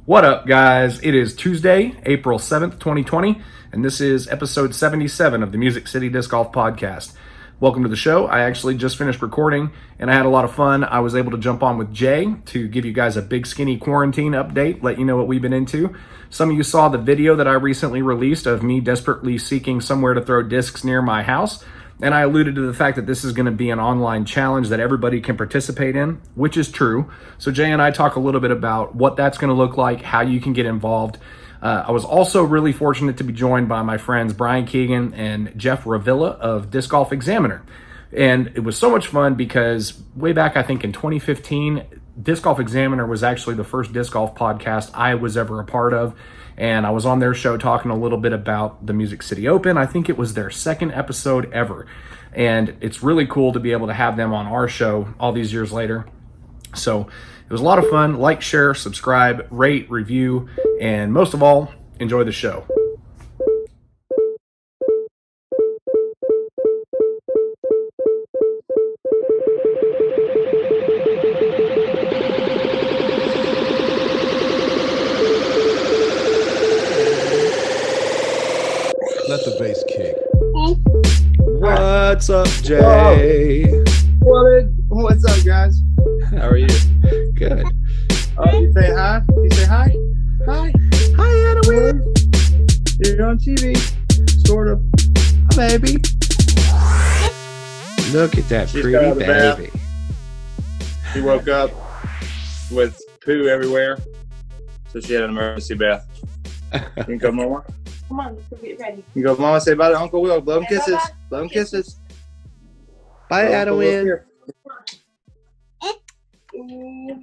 What up, guys? It is Tuesday, April 7th, 2020, and this is episode 77 of the Music City Disc Golf Podcast. Welcome to the show. I actually just finished recording, and I had a lot of fun. I was able to jump on with Jay to give you guys a big skinny quarantine update, let you know what we've been into. Some of you saw the video that I recently released of me desperately seeking somewhere to throw discs near my house. And I alluded to the fact that this is going to be an online challenge that everybody can participate in, which is true. So Jay and I talk a little bit about what that's going to look like, how you can get involved. I was also really fortunate to be joined by my friends Brian Keegan and Jeff Ravilla of Disc Golf Examiner. And it was so much fun because way back, I think in 2015, Disc Golf Examiner was actually the first disc golf podcast I was ever a part of. And I was on their show talking a little bit about the Music City Open. I think it was their second episode ever. And it's really cool to be able to have them on our show all these years later. So it was a lot of fun. Like, share, subscribe, rate, review, and most of all, enjoy the show. Let the bass kick. What's up, Jay? What's up, guys? How are you? Good. You say hi? You say hi? Hi. Hi, Edwin. You're on TV. Sort of. Hi, baby. Look at that She's pretty got out of the bath. baby. She woke up with poo everywhere, so she had an emergency bath. You can go, Mama. Come on, let's go get ready. You go, Mama. Say bye to Uncle Will. Blow him kisses. Blow him kisses. Bye, Blow Uncle Will Edwin. here.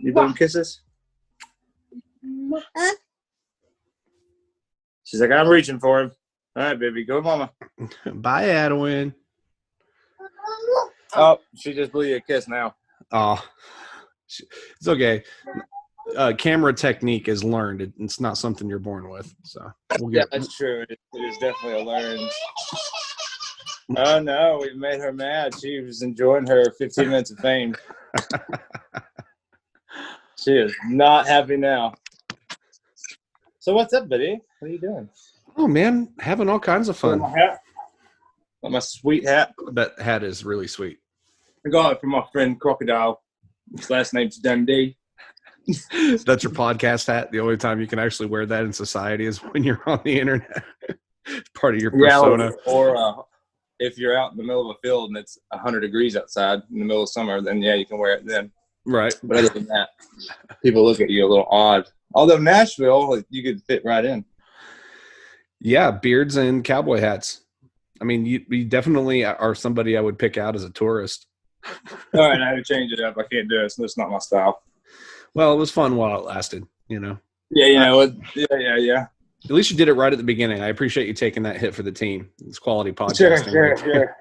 You blow him kisses? She's like, I'm reaching for him. All right, baby. Go, Mama. Bye, Edwin. Oh, she just blew you a kiss now. Oh, it's okay. Camera technique is learned. It's not something you're born with. So we'll Yeah, get. that's true. It is definitely a learned. Oh no, we made her mad. She was enjoying her 15 minutes of fame. She is not happy now. So what's up, buddy? What are you doing? Oh man, having all kinds of My fun. hat. My sweet hat. That hat is really sweet. I got it from my friend Crocodile. His last name's Dundee. That's your podcast hat. The only time you can actually wear that in society is when you're on the internet. It's part of your persona. Or if you're out in the middle of a field and it's 100 degrees outside in the middle of summer, then yeah, you can wear it then. Right. But other than that, people look at you a little odd. Although Nashville, you could fit right in. Yeah, beards and cowboy hats. I mean, you definitely are somebody I would pick out as a tourist. All right, I had to change it up. I can't do it. So it's not my style. Well, it was fun while it lasted, you know. Yeah, you know what? Yeah. At least you did it right at the beginning. I appreciate you taking that hit for the team. It's quality podcasting. Sure.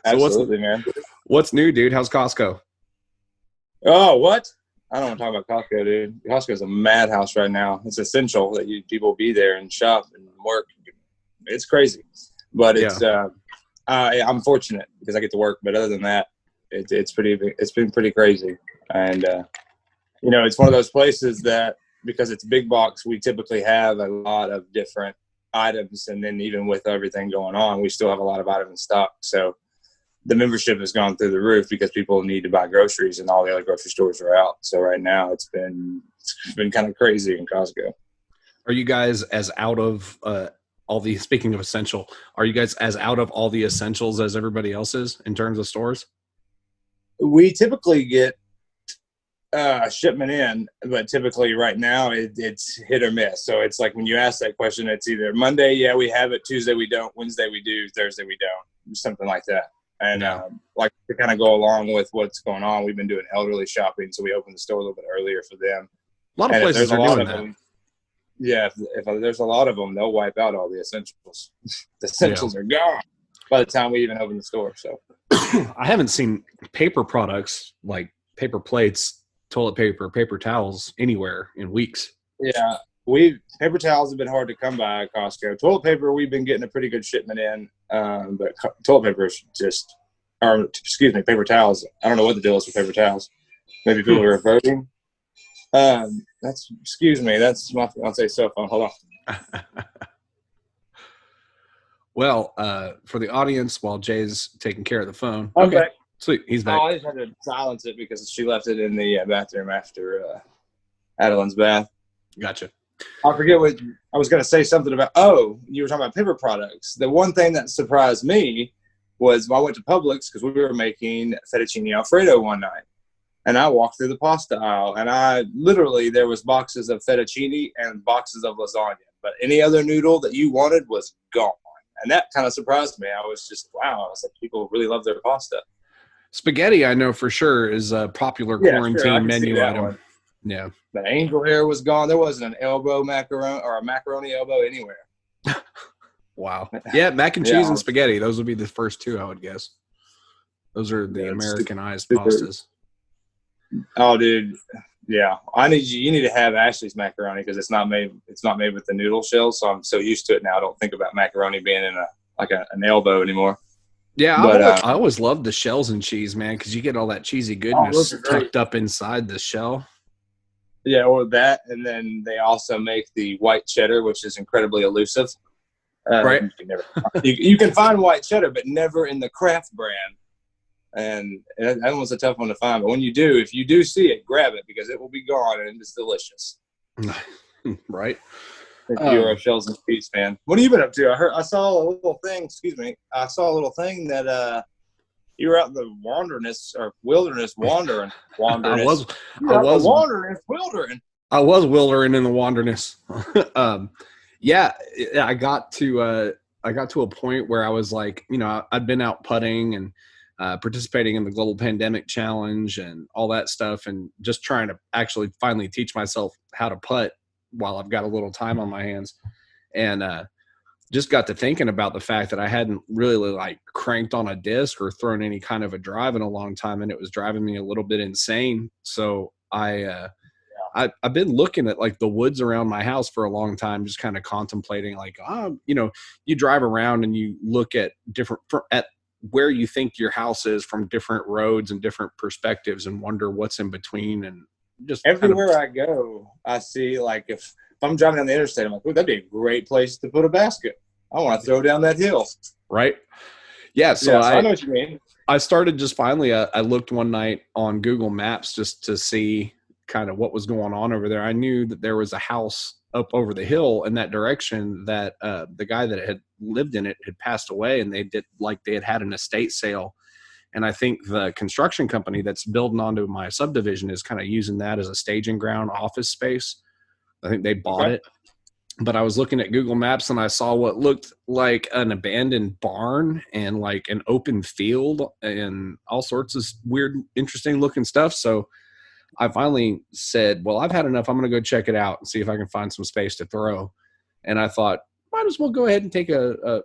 Absolutely, man. What's new, dude? How's Costco? Oh, what? I don't want to talk about Costco, dude. Costco's a madhouse right now. It's essential that people be there and shop and work. It's crazy, but it's. I'm fortunate because I get to work. But other than that, it's been pretty crazy. And it's one of those places that because it's big box, we typically have a lot of different items, and then even with everything going on, we still have a lot of items in stock. So the membership has gone through the roof because people need to buy groceries, and all the other grocery stores are out. So right now, it's been kind of crazy in Costco. Are you guys as out of speaking of essential, are you guys as out of all the essentials as everybody else is in terms of stores? We typically get shipment in, but typically right now it's hit or miss. So it's like when you ask that question, it's either Monday, yeah, we have it, Tuesday we don't, Wednesday we do, Thursday we don't, something like that. And like to kind of go along with what's going on, we've been doing elderly shopping, so we opened the store a little bit earlier for them. A lot of places are doing that. Yeah, if there's a lot of them, they'll wipe out all the essentials. The essentials are gone by the time we even open the store. So I haven't seen paper products like paper plates, toilet paper, paper towels anywhere in weeks. Yeah, paper towels have been hard to come by at Costco. Toilet paper, we've been getting a pretty good shipment in, but toilet paper is paper towels. I don't know what the deal is with paper towels. Maybe people are voting. Excuse me. That's my fiance's cell phone. Hold on. Well, for the audience, while Jay's taking care of the phone. I'm Okay. back. Sweet. He's back. Oh, I just had to silence it because she left it in the bathroom after Adeline's bath. Gotcha. I forget what I was going to say something about. Oh, you were talking about paper products. The one thing that surprised me was when I went to Publix because we were making fettuccine Alfredo one night. And I walked through the pasta aisle and there was boxes of fettuccine and boxes of lasagna. But any other noodle that you wanted was gone. And that kind of surprised me. I was just, wow. I was like, people really love their pasta. Spaghetti, I know for sure, is a popular quarantine menu item. One. Yeah. But angel hair was gone. There wasn't an elbow macaroni or a macaroni elbow anywhere. Wow. Yeah, mac and cheese and spaghetti. Those would be the first two, I would guess. Those are the Americanized pastas. Oh, dude. Yeah. You need to have Ashley's macaroni because it's not made with the noodle shells. So I'm so used to it now. I don't think about macaroni being in an elbow anymore. Yeah, but, I always loved the shells and cheese, man, because you get all that cheesy goodness tucked up inside the shell. Yeah, or that, and then they also make the white cheddar, which is incredibly elusive. Right. You can find white cheddar, but never in the Kraft brand. And that was a tough one to find. But when you do, if you do see it, grab it because it will be gone and it's delicious. Right. You're a shells and cheese fan. What have you been up to? I saw a little thing. Excuse me. I saw a little thing that you were out in the wilderness wandering. I was wildering. I was wildering in the wilderness. Yeah, I got to a point where I was like, I'd been out putting and participating in the Global Pandemic Challenge and all that stuff, and just trying to actually finally teach myself how to putt while I've got a little time on my hands. And just got to thinking about the fact that I hadn't really cranked on a disc or thrown any kind of a drive in a long time, and it was driving me a little bit insane. So I've been looking at the woods around my house for a long time, just kind of contemplating you drive around and you look at at where you think your house is from different roads and different perspectives and wonder what's in between. And just everywhere I go, I see if I'm driving down the interstate, I'm like, "Ooh, that'd be a great place to put a basket. I want to throw down that hill." Right. Yeah. So I know what you mean. I started just finally, I looked one night on Google Maps just to see kind of what was going on over there. I knew that there was a house up over the hill in that direction that the guy that had lived in it had passed away, and they had an estate sale. And I think the construction company that's building onto my subdivision is kind of using that as a staging ground office space. I think they bought it. But I was looking at Google Maps and I saw what looked like an abandoned barn and an open field and all sorts of weird, interesting looking stuff. So I finally said, well, I've had enough. I'm going to go check it out and see if I can find some space to throw. And I thought, might as well go ahead and take a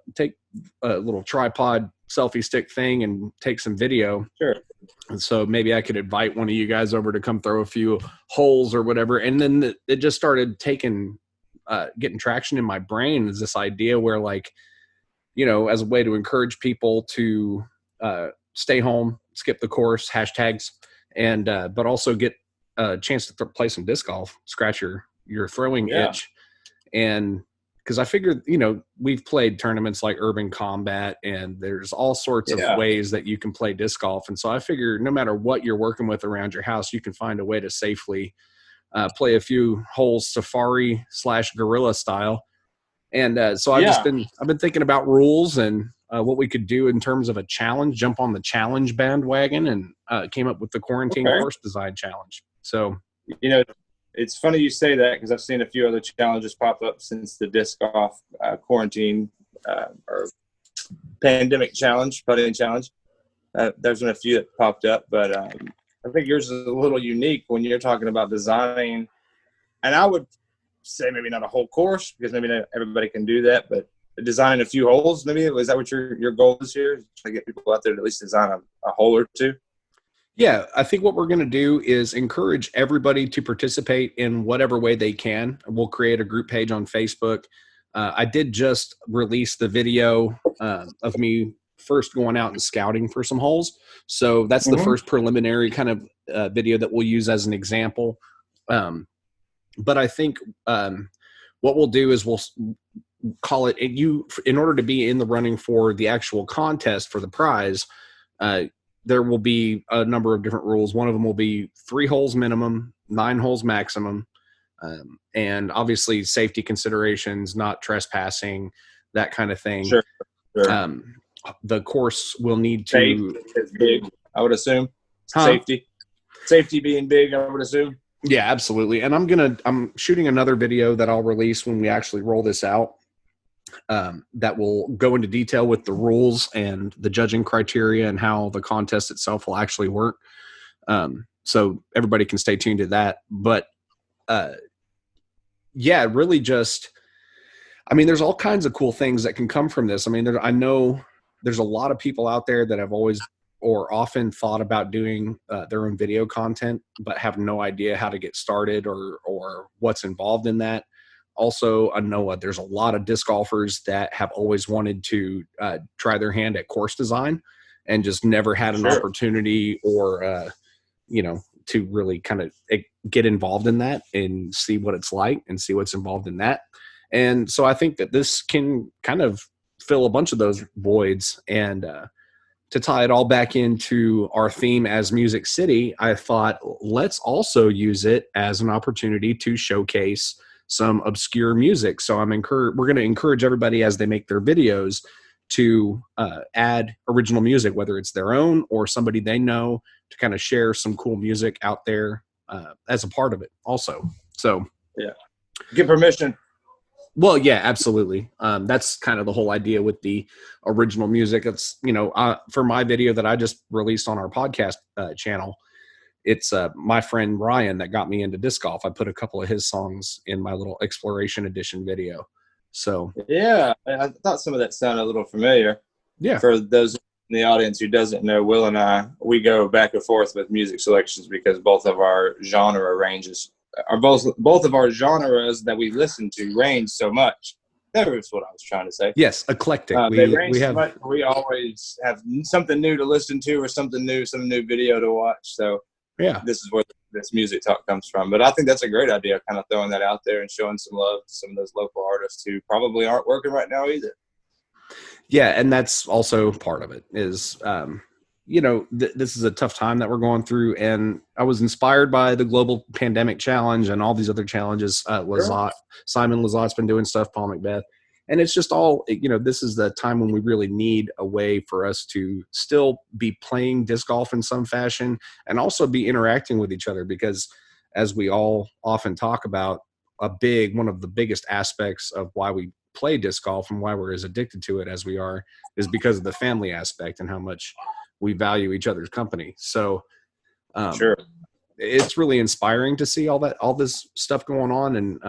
little tripod selfie stick thing and take some video. Sure. And so maybe I could invite one of you guys over to come throw a few holes or whatever. And then it just started getting traction in my brain, is this idea where as a way to encourage people to stay home, skip the course, hashtags, and but also get a chance to play some disc golf, scratch your throwing itch. And because I figured, we've played tournaments like Urban Combat, and there's all sorts of ways that you can play disc golf. And so I figure no matter what you're working with around your house, you can find a way to safely play a few holes safari/guerrilla style. And so I've been thinking about rules and what we could do in terms of a challenge, jump on the challenge bandwagon, and came up with the quarantine course design challenge. So, it's funny you say that because I've seen a few other challenges pop up since the disc golf quarantine or pandemic challenge, putting challenge. There's been a few that popped up, but I think yours is a little unique when you're talking about designing. And I would say maybe not a whole course because maybe not everybody can do that, but designing a few holes. Maybe is that what your goal this year? To get people out there to at least design a hole or two. Yeah, I think what we're going to do is encourage everybody to participate in whatever way they can. We'll create a group page on Facebook. I did just release the video of me first going out and scouting for some holes. So that's the first preliminary kind of video that we'll use as an example. But I think what we'll do is we'll call it, in order to be in the running for the actual contest for the prize, there will be a number of different rules. One of them will be 3 holes minimum, 9 holes maximum, and obviously safety considerations, not trespassing, that kind of thing. Sure. The course will need to is big, I would assume. Safety being big, I would assume. Yeah, absolutely. And I'm shooting another video that I'll release when we actually roll this out, that will go into detail with the rules and the judging criteria and how the contest itself will actually work. So everybody can stay tuned to that. But yeah, really just, I mean, there's all kinds of cool things that can come from this. I mean, I know there's a lot of people out there that have always or often thought about doing their own video content, but have no idea how to get started or what's involved in that. Also, I know there's a lot of disc golfers that have always wanted to try their hand at course design and just never had an opportunity or, to really kind of get involved in that and see what it's like and see what's involved in that. And so I think that this can kind of fill a bunch of those voids. And to tie it all back into our theme as Music City, I thought let's also use it as an opportunity to showcase some obscure music. So we're going to encourage everybody as they make their videos to add original music, whether it's their own or somebody they know, to kind of share some cool music out there as a part of it also. So yeah, get permission. Well, yeah, absolutely. That's kind of the whole idea with the original music. It's, for my video that I just released on our podcast channel, it's my friend Ryan that got me into disc golf. I put a couple of his songs in my little exploration edition video. So yeah, I thought some of that sounded a little familiar. Yeah. For those in the audience who doesn't know, Will and I, we go back and forth with music selections because both of our genre ranges are both of our genres that we listen to range so much. That was what I was trying to say. Yes, eclectic. They range so much. We always have something new to listen to or some new video to watch. So yeah, this is where this music talk comes from. But I think that's a great idea, kind of throwing that out there and showing some love to some of those local artists who probably aren't working right now either. Yeah, and that's also part of it is, this is a tough time that we're going through. And I was inspired by the global pandemic challenge and all these other challenges. Simon Lazat's been doing stuff, Paul Macbeth. And it's just all, this is the time when we really need a way for us to still be playing disc golf in some fashion and also be interacting with each other, because as we all often talk about, one of the biggest aspects of why we play disc golf and why we're as addicted to it as we are is because of the family aspect and how much we value each other's company. So it's really inspiring to see all this stuff going on. And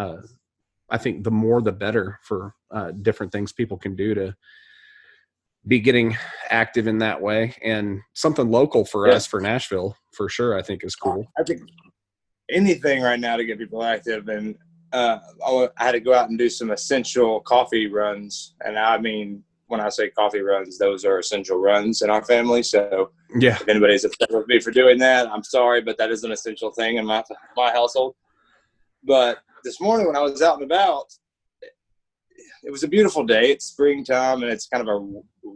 I think the more, the better for different things people can do to be getting active in that way. And something local for us, for Nashville, for sure, I think is cool. I think anything right now to get people active. And I had to go out and do some essential coffee runs. And I mean, when I say coffee runs, those are essential runs in our family. So yeah, if anybody's upset with me for doing that, I'm sorry, but that is an essential thing in my household. But this morning when I was out and about, it was a beautiful day. It's springtime, and it's kind of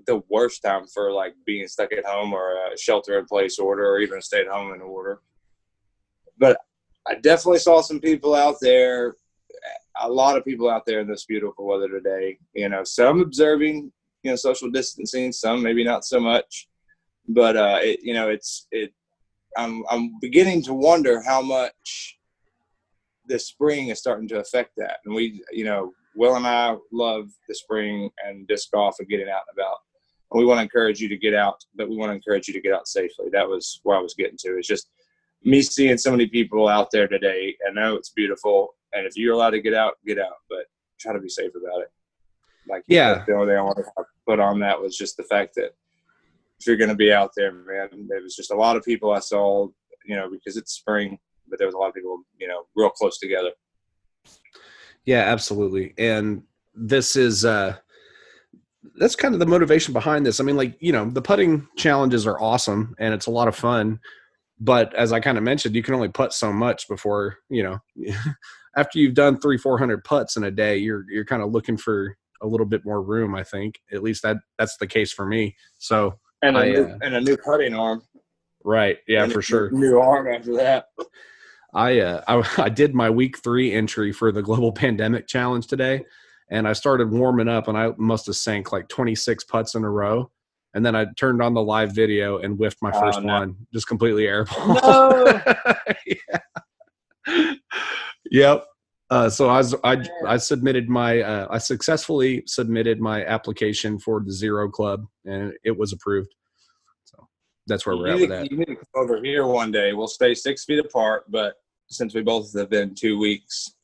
the worst time for like being stuck at home or a shelter-in-place order or even a stay-at-home order. But I definitely saw some people out there, a lot of people out there in this beautiful weather today. Some observing, social distancing, some maybe not so much. But I'm beginning to wonder how much the spring is starting to affect that. And we, Will and I love the spring and disc golf and getting out and about. And we want to encourage you to get out, but we want to encourage you to get out safely. That was where I was getting to. It's just me seeing so many people out there today. I know it's beautiful. And if you're allowed to get out, but try to be safe about it. The only thing I want to put on that was just the fact that if you're going to be out there, man, there was just a lot of people I saw, because it's spring, but there was a lot of people, real close together. Yeah, absolutely. And this is, that's kind of the motivation behind this. I mean, the putting challenges are awesome and it's a lot of fun, But as I kind of mentioned, you can only putt so much before, after you've done 300-400 putts in a day, you're kind of looking for a little bit more room. I think at least that's the case for me. So and a new putting arm. Right. Yeah, and for sure. New arm after that. I did my week 3 entry for the Global Pandemic Challenge today, and I started warming up, and I must have sank like 26 putts in a row. And then I turned on the live video and whiffed my first one, just completely airball. No. Yeah. Yep. So I submitted I successfully submitted my application for the Zero Club, and it was approved. So that's where we're at with that. You need to come over here one day. We'll stay 6 feet apart, but since we both have been 2 weeks,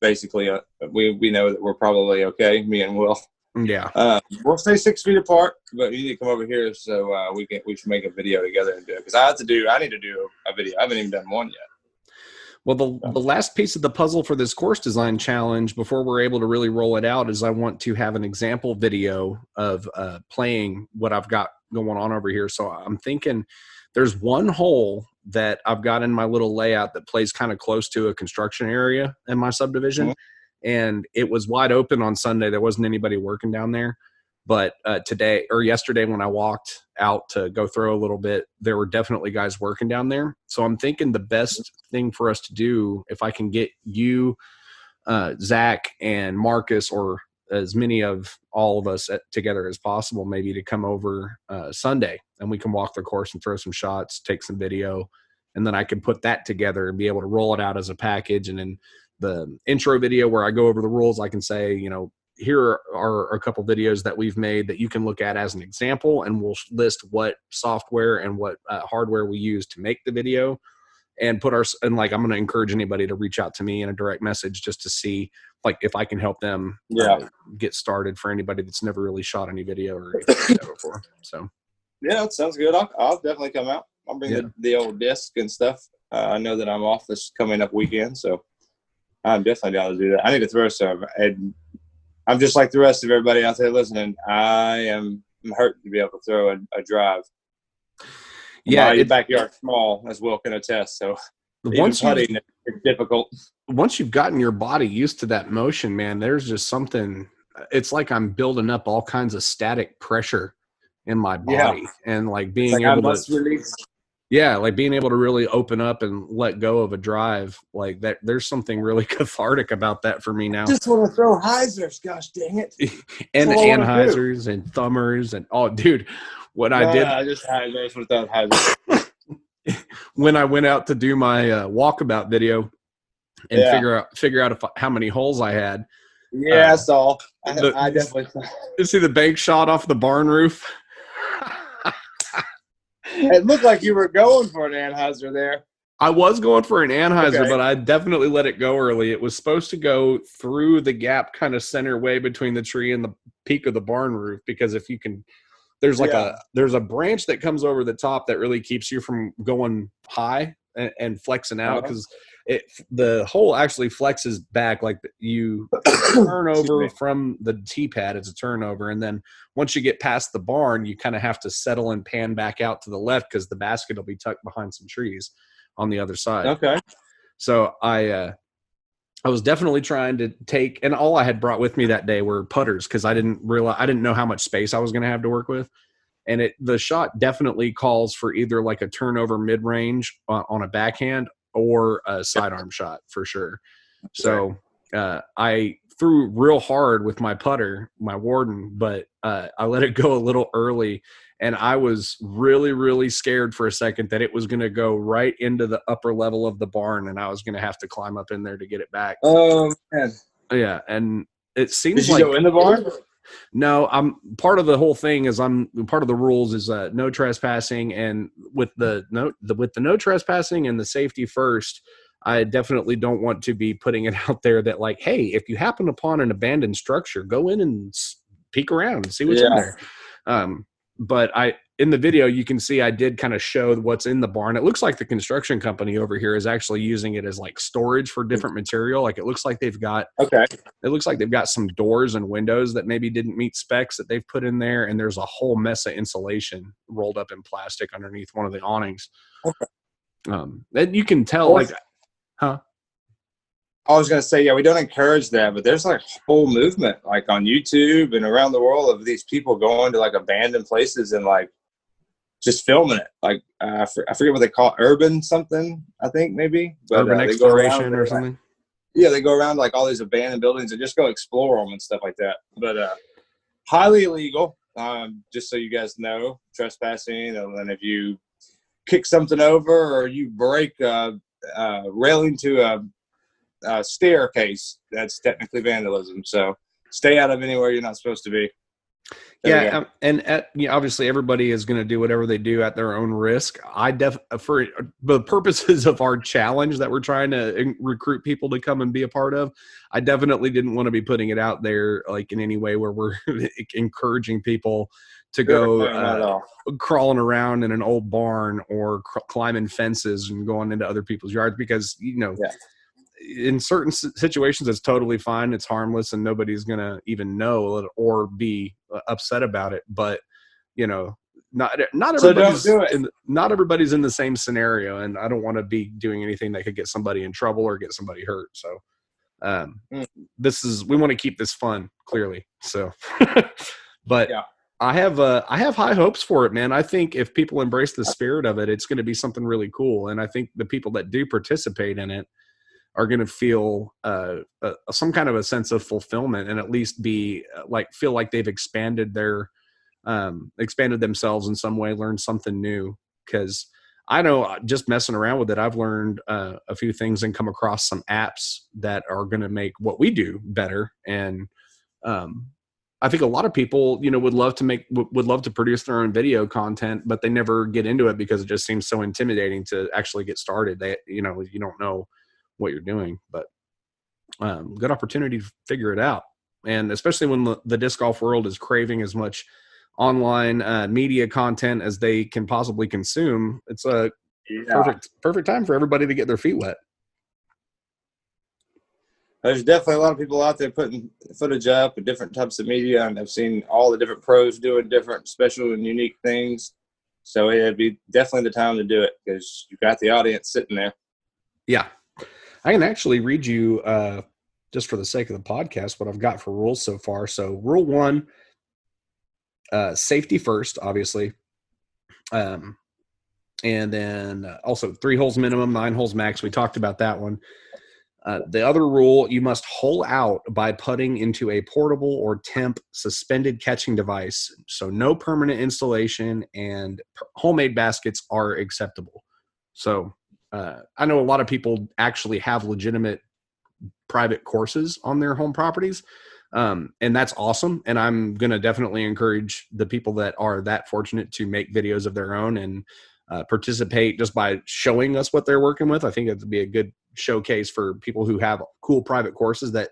basically, we know that we're probably okay. Me and Will. Yeah. We'll stay 6 feet apart, but you need to come over here so we should make a video together and do it. Because I need to do a video. I haven't even done one yet. Well, the last piece of the puzzle for this course design challenge before we're able to really roll it out is I want to have an example video of playing what I've got going on over here. So I'm thinking there's one hole that I've got in my little layout that plays kind of close to a construction area in my subdivision. Mm-hmm. And it was wide open on Sunday. There wasn't anybody working down there. But yesterday when I walked out to go throw a little bit, there were definitely guys working down there. So I'm thinking the best thing for us to do, if I can get you, Zach, and Marcus, or as many of all of us together as possible, maybe to come over Sunday, and we can walk the course and throw some shots, take some video, and then I can put that together and be able to roll it out as a package. And in the intro video where I go over the rules, I can say, here are a couple videos that we've made that you can look at as an example, and we'll list what software and what hardware we use to make the video, and I'm going to encourage anybody to reach out to me in a direct message just to see if I can help them get started for anybody that's never really shot any video or anything like that before. So yeah, that sounds good. I'll definitely come out. I'll bring the old disc and stuff. I know that I'm off this coming up weekend, so I'm definitely down to do that. I need to throw some. And I'm just like the rest of everybody out there listening. I'm hurting to be able to throw a drive. Yeah, my backyard's small, as Will can attest. So once putting it's difficult. Once you've gotten your body used to that motion, man, there's just something. It's like I'm building up all kinds of static pressure in my body, and being able to release. Yeah, being able to really open up and let go of a drive like that. There's something really cathartic about that for me now. I just want to throw hyzers, gosh dang it. And anhizers and thumbers and dude, what I did. I just hyzers without hyzers. When I went out to do my walkabout video and figure out how many holes I had. Yeah, I saw. I definitely saw. You see the bank shot off the barn roof? It looked like you were going for an anhyzer there. I was going for an anhyzer, but I definitely let it go early. It was supposed to go through the gap kind of center way between the tree and the peak of the barn roof, because if you can, there's there's a branch that comes over the top that really keeps you from going high and flexing out, because the hole actually flexes back, you turn over from the tee pad. It's a turnover, and then once you get past the barn, you kind of have to settle and pan back out to the left because the basket will be tucked behind some trees on the other side. Okay. So I was definitely trying to take, and all I had brought with me that day were putters, because I didn't know how much space I was going to have to work with. And the shot definitely calls for either a turnover mid-range on a backhand or a sidearm shot for sure. So I threw real hard with my putter, my Warden, but I let it go a little early, and I was really, really scared for a second that it was going to go right into the upper level of the barn, and I was going to have to climb up in there to get it back. Oh, man. Yeah, and it seems Did you go in the barn? No, I'm part of the whole thing is part of the rules is no trespassing, and with the no trespassing and the safety first, I definitely don't want to be putting it out there that hey, if you happen upon an abandoned structure, go in and peek around and see what's in there. But in the video, you can see I did kind of show what's in the barn. It looks like the construction company over here is actually using it as storage for different material. It looks like they've got some doors and windows that maybe didn't meet specs that they've put in there, and there's a whole mess of insulation rolled up in plastic underneath one of the awnings. Okay. And you can tell, like, huh? I was going to say, yeah, we don't encourage that, but there's like a whole movement like on YouTube and around the world of these people going to like abandoned places and like just filming it. Like, I forget what they call it, urban something, I think maybe. But, urban exploration or something. Yeah, they go around like all these abandoned buildings and just go explore them and stuff like that. But highly illegal, just so you guys know, trespassing. And if you kick something over or you break railing to a staircase, that's technically vandalism. So stay out of anywhere you're not supposed to be. Obviously everybody is going to do whatever they do at their own risk. For the purposes of our challenge that we're trying to recruit people to come and be a part of, I definitely didn't want to be putting it out there like in any way where we're encouraging people to go crawling around in an old barn or climbing fences and going into other people's yards, because in certain situations it's totally fine, it's harmless, and nobody's gonna even know or be upset about it. But not everybody's in the same scenario, and I don't want to be doing anything that could get somebody in trouble or get somebody hurt. So we want to keep this fun, clearly. So but I have high hopes for it, man. I think if people embrace the spirit of it, it's going to be something really cool. And I think the people that do participate in it are going to feel some kind of a sense of fulfillment, and at least feel like they've expanded themselves in some way, learned something new. Because I know, just messing around with it, I've learned a few things and come across some apps that are going to make what we do better. And I think a lot of people, would love to produce their own video content, but they never get into it because it just seems so intimidating to actually get started. You don't know what you're doing, but good opportunity to figure it out. And especially when the disc golf world is craving as much online media content as they can possibly consume, it's a perfect time for everybody to get their feet wet. There's definitely a lot of people out there putting footage up of different types of media, and I've seen all the different pros doing different special and unique things. So it'd be definitely the time to do it, because you've got the audience sitting there. Yeah. I can actually read you, just for the sake of the podcast, what I've got for rules so far. So rule 1, safety first, obviously. And then also 3 holes minimum, 9 holes max. We talked about that one. The other rule, you must hole out by putting into a portable or temp suspended catching device. So no permanent installation, and homemade baskets are acceptable. So I know a lot of people actually have legitimate private courses on their home properties. And that's awesome. And I'm going to definitely encourage the people that are that fortunate to make videos of their own and participate just by showing us what they're working with. I think it would be a good showcase for people who have cool private courses that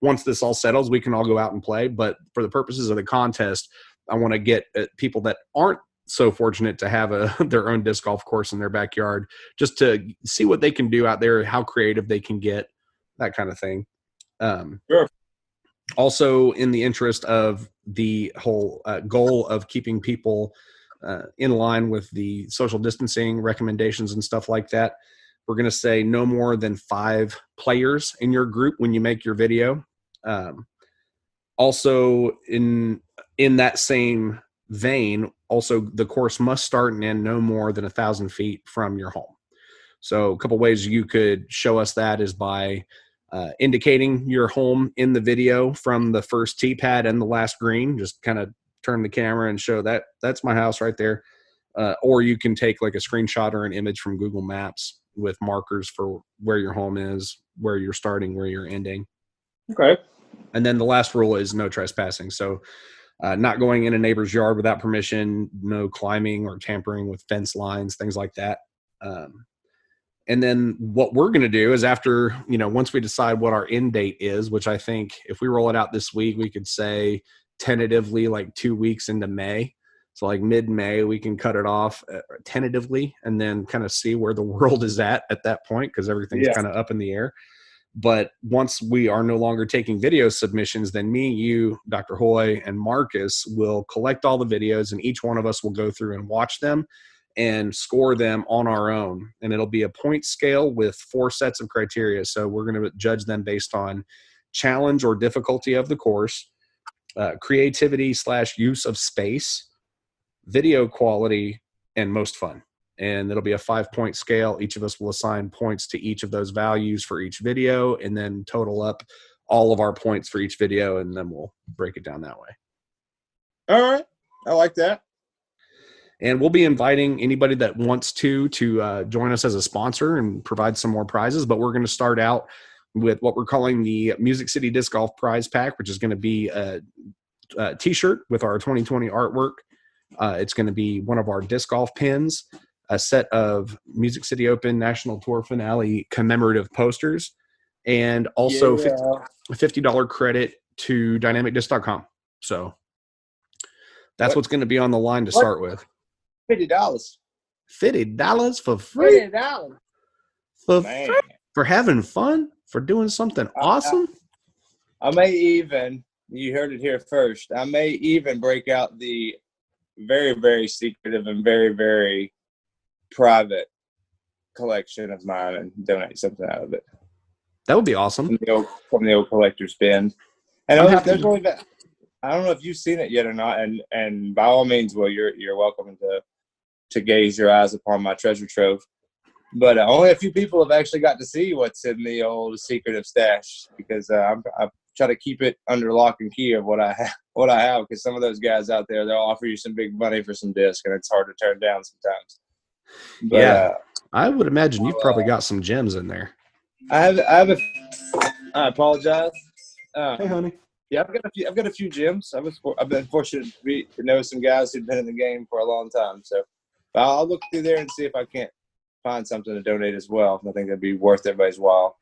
once this all settles, we can all go out and play. But for the purposes of the contest, I want to get people that aren't so fortunate to have their own disc golf course in their backyard, just to see what they can do out there, how creative they can get, that kind of thing. Sure. Also, in the interest of the whole goal of keeping people in line with the social distancing recommendations and stuff like that, we're going to say no more than 5 players in your group when you make your video. Also, in that same vein, also the course must start and end no more than 1,000 feet from your home. So a couple ways you could show us that is by indicating your home in the video from the first tee pad and the last green. Just kind of turn the camera and show that's my house right there. Or you can take like a screenshot or an image from Google Maps with markers for where your home is, where you're starting, where you're ending. Okay. And then the last rule is no trespassing. So not going in a neighbor's yard without permission, no climbing or tampering with fence lines, things like that. And then what we're going to do is after, once we decide what our end date is, which I think if we roll it out this week, we could say tentatively like 2 weeks into May. So like mid-May, we can cut it off tentatively and then kind of see where the world is at that point, because everything's kind of up in the air. But once we are no longer taking video submissions, then me, you, Dr. Hoy, and Marcus will collect all the videos, and each one of us will go through and watch them and score them on our own. And it'll be a point scale with 4 sets of criteria. So we're going to judge them based on challenge or difficulty of the course, creativity / use of space, video quality, and most fun. And it'll be a 5-point scale. Each of us will assign points to each of those values for each video, and then total up all of our points for each video, and then we'll break it down that way. All right. I like that. And we'll be inviting anybody that wants to join us as a sponsor and provide some more prizes. But we're going to start out with what we're calling the Music City Disc Golf Prize Pack, which is going to be a T-shirt with our 2020 artwork. It's going to be one of our disc golf pins, a set of Music City Open National Tour Finale commemorative posters, and also a $50 credit to dynamicdisc.com. So that's what's going to be on the line to start with. $50. $50 for free? $50. For free? For having fun? For doing something awesome? I may even, you heard it here first, I may even break out the very, very secretive and very, very private collection of mine and donate something out of it. That would be awesome. From the old collector's bin. And there's only that. I don't know if you've seen it yet or not, and by all means, well, you're welcome to gaze your eyes upon my treasure trove. But only a few people have actually got to see what's in the old secretive stash, because I try to keep it under lock and key of what I have. Because some of those guys out there, they'll offer you some big money for some disc, and it's hard to turn down sometimes. But, I would imagine you've probably got some gems in there. I apologize. Hey, honey. Yeah, I've got a few gems. I've been fortunate to know some guys who've been in the game for a long time. So I'll look through there and see if I can't find something to donate as well. I think that'd be worth everybody's while.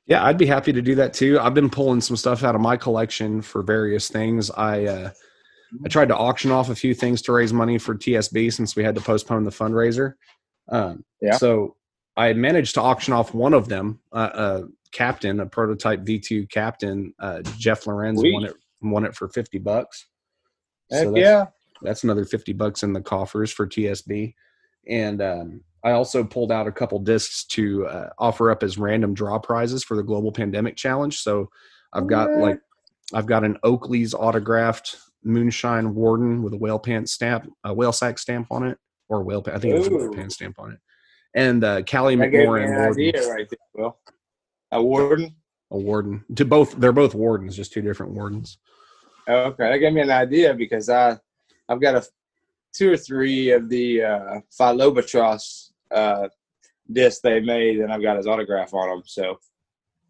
Yeah, I'd be happy to do that too. I've been pulling some stuff out of my collection for various things. I tried to auction off a few things to raise money for TSB since we had to postpone the fundraiser. So I managed to auction off one of them, a prototype V2 captain. Jeff Lorenz won it for $50. So that's another $50 in the coffers for TSB. And I also pulled out a couple discs to offer up as random draw prizes for the Global Pandemic Challenge. So I've got an Oakley's autographed Moonshine Warden with a whale sack stamp on it, or I think it's a whale pan stamp on it. And Callie McMorran Warden. Idea right there, Will. A Warden? A Warden. They're both Wardens, just 2 different Wardens. Okay, that gave me an idea because I've got 2 or 3 of the Philobatros discs they made, and I've got his autograph on them. So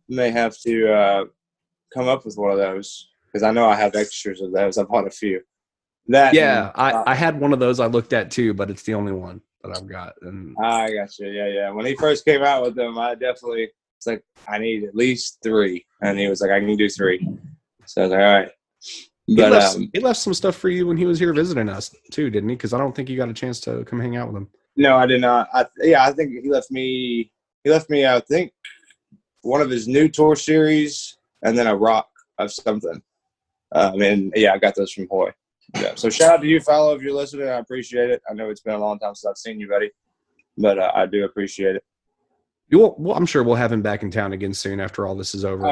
may have to come up with one of those, because I know I have extras of those. I've bought a few. I had one of those I looked at too, but it's the only one that I've got. And I got you. Yeah. When he first came out with them, I definitely was like, I need at least 3, and he was like, I can do 3. So I was like, all right. But he left some stuff for you when he was here visiting us too, didn't he? Because I don't think you got a chance to come hang out with him. No, I did not. I think he left me. I think one of his new tour series, and then a rock of something. I got those from Hoy. Yeah. So shout out to you, Fowler, if you're listening. I appreciate it. I know it's been a long time since I've seen you, buddy, but I do appreciate it. Well, I'm sure we'll have him back in town again soon after all this is over.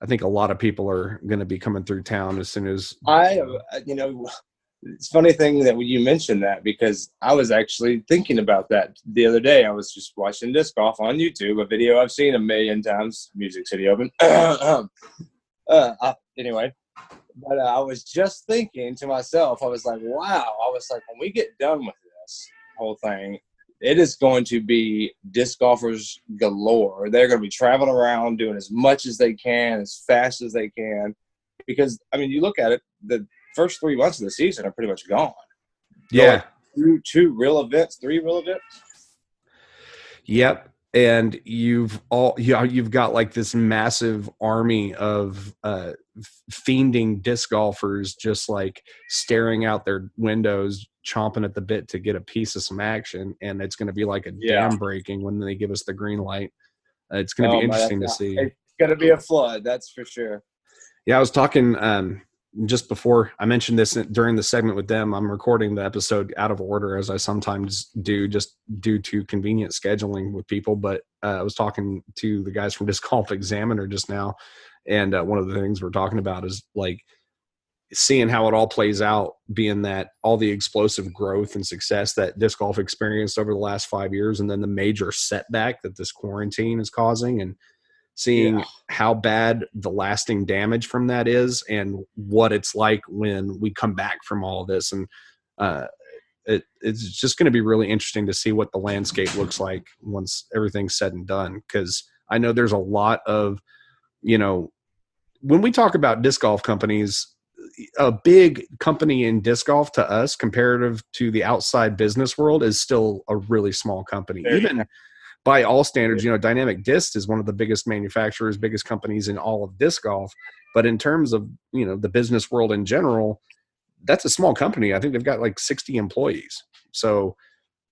I think a lot of people are going to be coming through town as soon as it's a funny thing that you mentioned that, because I was actually thinking about that the other day. I was just watching disc golf on YouTube, a video I've seen a million times, Music City Open. Anyway, but I was just thinking to myself, I was like, wow. I was like, when we get done with this whole thing, it is going to be disc golfers galore. They're going to be traveling around doing as much as they can, as fast as they can. Because, you look at it, the first 3 months of the season are pretty much gone. Yeah. 3 real events. Yep. And you've got like this massive army of fiending disc golfers just like staring out their windows, chomping at the bit to get a piece of some action. And it's going to be like a dam breaking when they give us the green light. It's going to be interesting to see. It's going to be a flood, that's for sure. Yeah, I was talking just before I mentioned this during the segment with them, I'm recording the episode out of order, as I sometimes do, just due to convenient scheduling with people. But I was talking to the guys from Disc Golf Examiner just now, and one of the things we're talking about is like seeing how it all plays out, being that all the explosive growth and success that disc golf experienced over the last 5 years, and then the major setback that this quarantine is causing, and seeing how bad the lasting damage from that is and what it's like when we come back from all of this. And it's just going to be really interesting to see what the landscape looks like once everything's said and done. Because I know there's a lot of, when we talk about disc golf companies, a big company in disc golf to us comparative to the outside business world is still a really small company. Even by all standards, Dynamic Disc is one of the biggest manufacturers, biggest companies in all of disc golf. But in terms of, the business world in general, that's a small company. I think they've got like 60 employees. So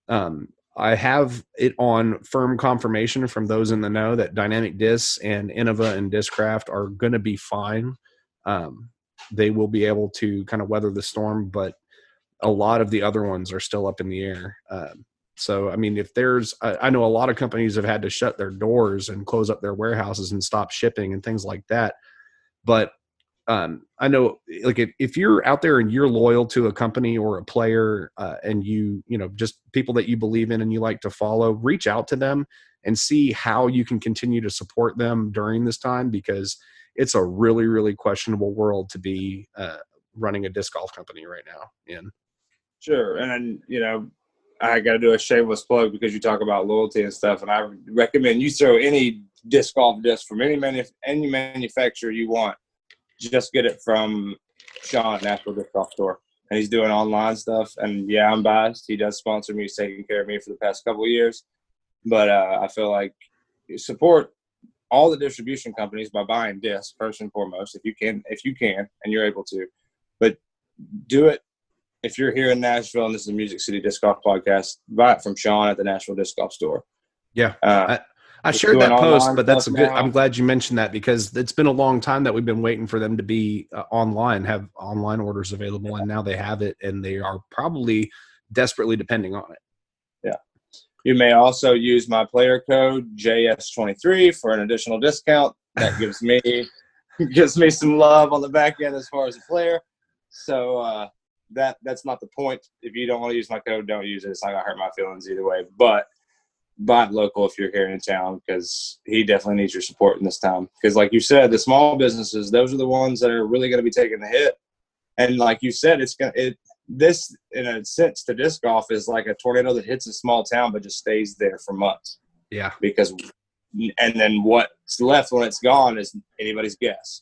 I have it on firm confirmation from those in the know that Dynamic Disc and Innova and Discraft are going to be fine. They will be able to kind of weather the storm, but a lot of the other ones are still up in the air. So, I mean, if I know a lot of companies have had to shut their doors and close up their warehouses and stop shipping and things like that. But I know, like, if you're out there and you're loyal to a company or a player, and just people that you believe in and you like to follow, reach out to them and see how you can continue to support them during this time, because it's a really, really questionable world to be running a disc golf company right now in. Sure. And, I got to do a shameless plug because you talk about loyalty and stuff. And I recommend you throw any disc golf disc from any manufacturer you want. Just get it from Sean, Nashville Disc Golf Store. And he's doing online stuff. And, yeah, I'm biased. He does sponsor me. He's taking care of me for the past couple of years. But I feel like you support all the distribution companies by buying discs first and foremost, if you can, and you're able to. But do it. If you're here in Nashville and this is a Music City Disc Golf podcast, buy it from Sean at the Nashville Disc Golf Store. Yeah. I shared that post, but that's I'm glad you mentioned that, because it's been a long time that we've been waiting for them to be online, have online orders available, and now they have it, and they are probably desperately depending on it. Yeah. You may also use my player code JS23 for an additional discount. That gives me some love on the back end as far as a player. So that's not the point. If you don't want to use my code, don't use it. It's not going to hurt my feelings either way. But buy it local if you're here in town, because he definitely needs your support in this time. Because like you said, the small businesses, those are the ones that are really going to be taking the hit. And like you said, this, in a sense, to disc golf is like a tornado that hits a small town but just stays there for months. Yeah. And then what's left when it's gone is anybody's guess.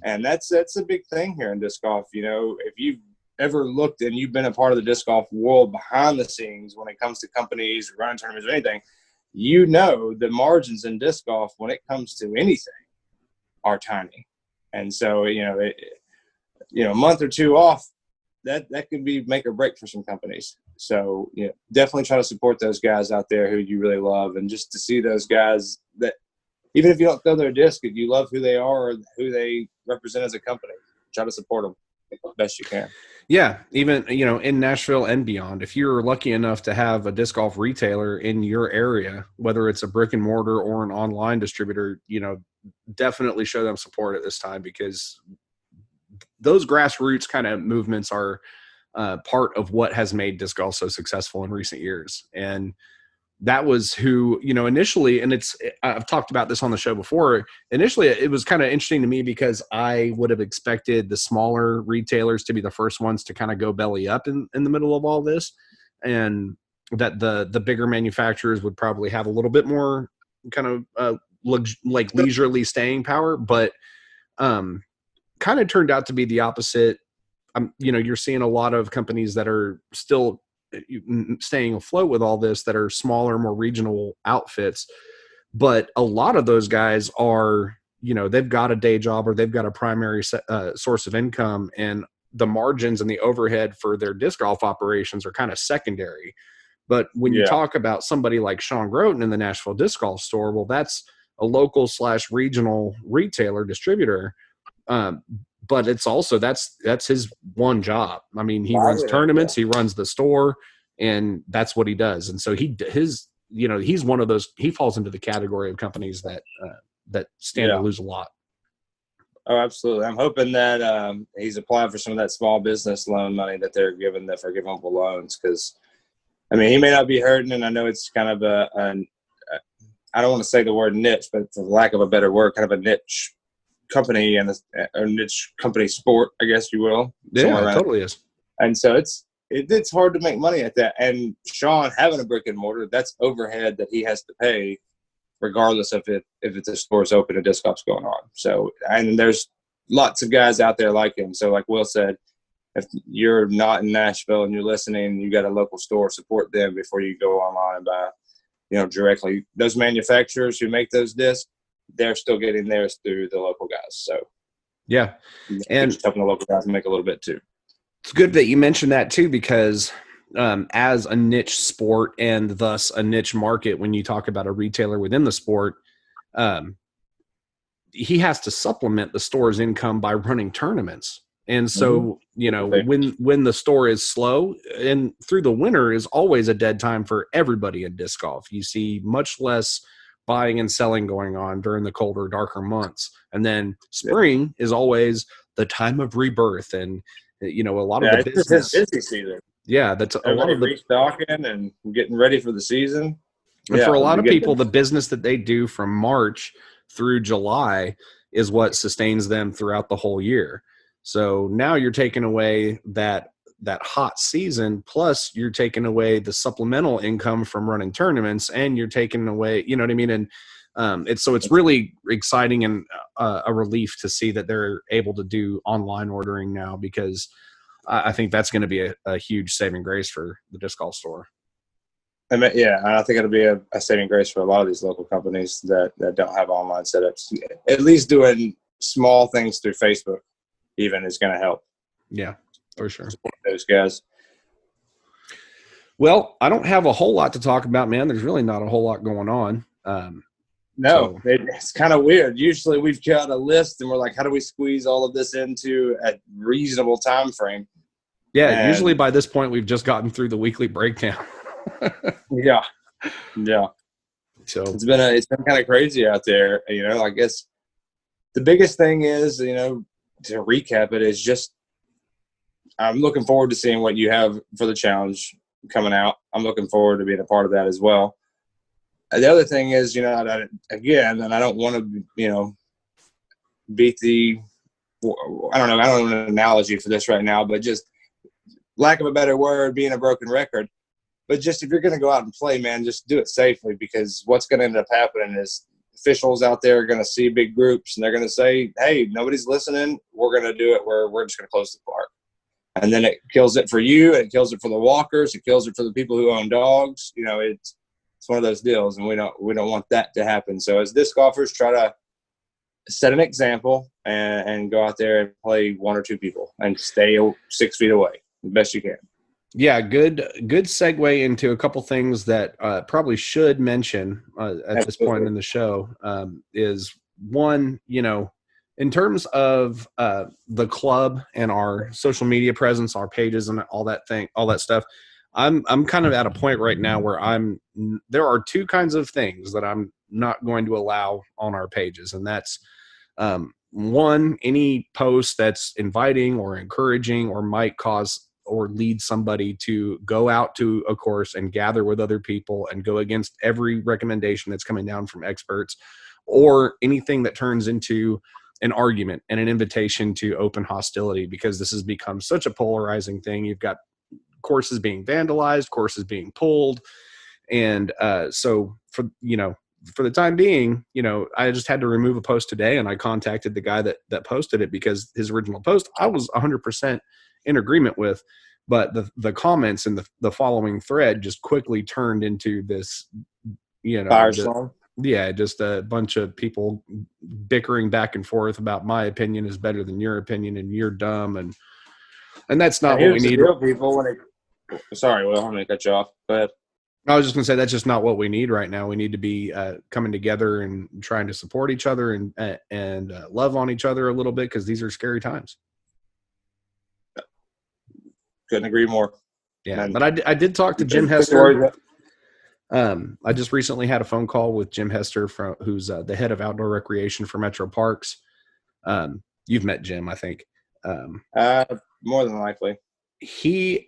And that's a big thing here in disc golf. If you've ever looked and you've been a part of the disc golf world behind the scenes when it comes to companies, running tournaments, or anything, the margins in disc golf when it comes to anything are tiny. And so, a month or two off, that could be make or break for some companies. So, definitely try to support those guys out there who you really love, and just to see those guys that, even if you don't throw their disc, if you love who they are or who they represent as a company, try to support them best you can. Yeah, even in Nashville and beyond, if you're lucky enough to have a disc golf retailer in your area, whether it's a brick and mortar or an online distributor, definitely show them support at this time, because those grassroots kind of movements are part of what has made disc golf so successful in recent years. And that was who, initially, and I've talked about this on the show before. Initially, it was kind of interesting to me because I would have expected the smaller retailers to be the first ones to kind of go belly up in the middle of all this, and that the bigger manufacturers would probably have a little bit more kind of like leisurely staying power, but kind of turned out to be the opposite. You're seeing a lot of companies that are still staying afloat with all this, that are smaller, more regional outfits, but a lot of those guys are, they've got a day job or they've got a primary source of income, and the margins and the overhead for their disc golf operations are kind of secondary. But when you talk about somebody like Sean Groten in the Nashville Disc Golf Store, well, that's a local / regional retailer distributor. but it's also that's his one job. I mean, he Well, runs tournaments, yeah. he runs the store, and that's what he does. And so he's one of those. He falls into the category of companies that stand to lose a lot. Oh, absolutely. I'm hoping that he's applying for some of that small business loan money that they're giving, the forgivable loans, because I mean, he may not be hurting, and I know it's kind of I don't want to say the word niche, but for lack of a better word, kind of a niche company and a niche company sport, I guess you will. Yeah, it totally is. And so it's hard to make money at that. And Sean having a brick and mortar, that's overhead that he has to pay, regardless of if it's a store's open and disc golf's going on. So, and there's lots of guys out there like him. So, like Will said, if you're not in Nashville and you're listening, you got a local store, support them before you go online and buy, directly. Those manufacturers who make those discs, they're still getting theirs through the local guys. So, yeah, and just helping the local guys make a little bit too. It's good that you mentioned that too, because as a niche sport and thus a niche market, when you talk about a retailer within the sport, he has to supplement the store's income by running tournaments. And so, when the store is slow, and through the winter is always a dead time for everybody in disc golf. You see much less buying and selling going on during the colder, darker months. And then spring is always the time of rebirth. And, a lot of the business. It's busy season. Yeah, that's a lot of the restocking and getting ready for the season. And for a lot of people, the business that they do from March through July is what sustains them throughout the whole year. So now you're taking away that hot season, plus you're taking away the supplemental income from running tournaments, and you're taking away, you know what I mean? And it's really exciting and a relief to see that they're able to do online ordering now, because I think that's going to be a huge saving grace for the disc golf store. I think it'll be a saving grace for a lot of these local companies that don't have online setups. At least doing small things through Facebook even is going to help. Yeah, for sure. Those guys. Well, I don't have a whole lot to talk about, man. There's really not a whole lot going on. It's kind of weird. Usually we've got a list and we're like, how do we squeeze all of this into a reasonable time frame? Yeah, usually by this point we've just gotten through the weekly breakdown. Yeah. So it's been kind of crazy out there. I guess the biggest thing is, to recap it, is just I'm looking forward to seeing what you have for the challenge coming out. I'm looking forward to being a part of that as well. The other thing is, and I don't want to, beat the, I don't know an analogy for this right now, but just lack of a better word, being a broken record. But just if you're going to go out and play, man, just do it safely, because what's going to end up happening is officials out there are going to see big groups and they're going to say, hey, nobody's listening. We're going to do it where we're just going to close the park. And then it kills it for you. It kills it for the walkers. It kills it for the people who own dogs. It's one of those deals, and we don't want that to happen. So as disc golfers, try to set an example and go out there and play one or two people and stay 6 feet away the best you can. Yeah, good segue into a couple things that probably should mention at this point in the show is one, in terms of the club and our social media presence, our pages and all that stuff. I'm kind of at a point right now where there are two kinds of things that I'm not going to allow on our pages. And that's one, any post that's inviting or encouraging or might cause or lead somebody to go out to a course and gather with other people and go against every recommendation that's coming down from experts, or anything that turns into an argument and an invitation to open hostility, because this has become such a polarizing thing. You've got courses being vandalized, courses being pulled. And so for the time being, I just had to remove a post today, and I contacted the guy that posted it, because his original post I was 100% in agreement with, but the comments in the following thread just quickly turned into this, firestorm. Yeah, just a bunch of people bickering back and forth about my opinion is better than your opinion and you're dumb, and that's not what we need. People, sorry, Will, I'm going to cut you off. Go ahead. I was just going to say that's just not what we need right now. We need to be coming together and trying to support each other and love on each other a little bit, because these are scary times. Couldn't agree more. Yeah, And but I did talk to Jim Hester. I just recently had a phone call with Jim Hester, who's the head of outdoor recreation for Metro Parks. You've met Jim, I think. More than likely. We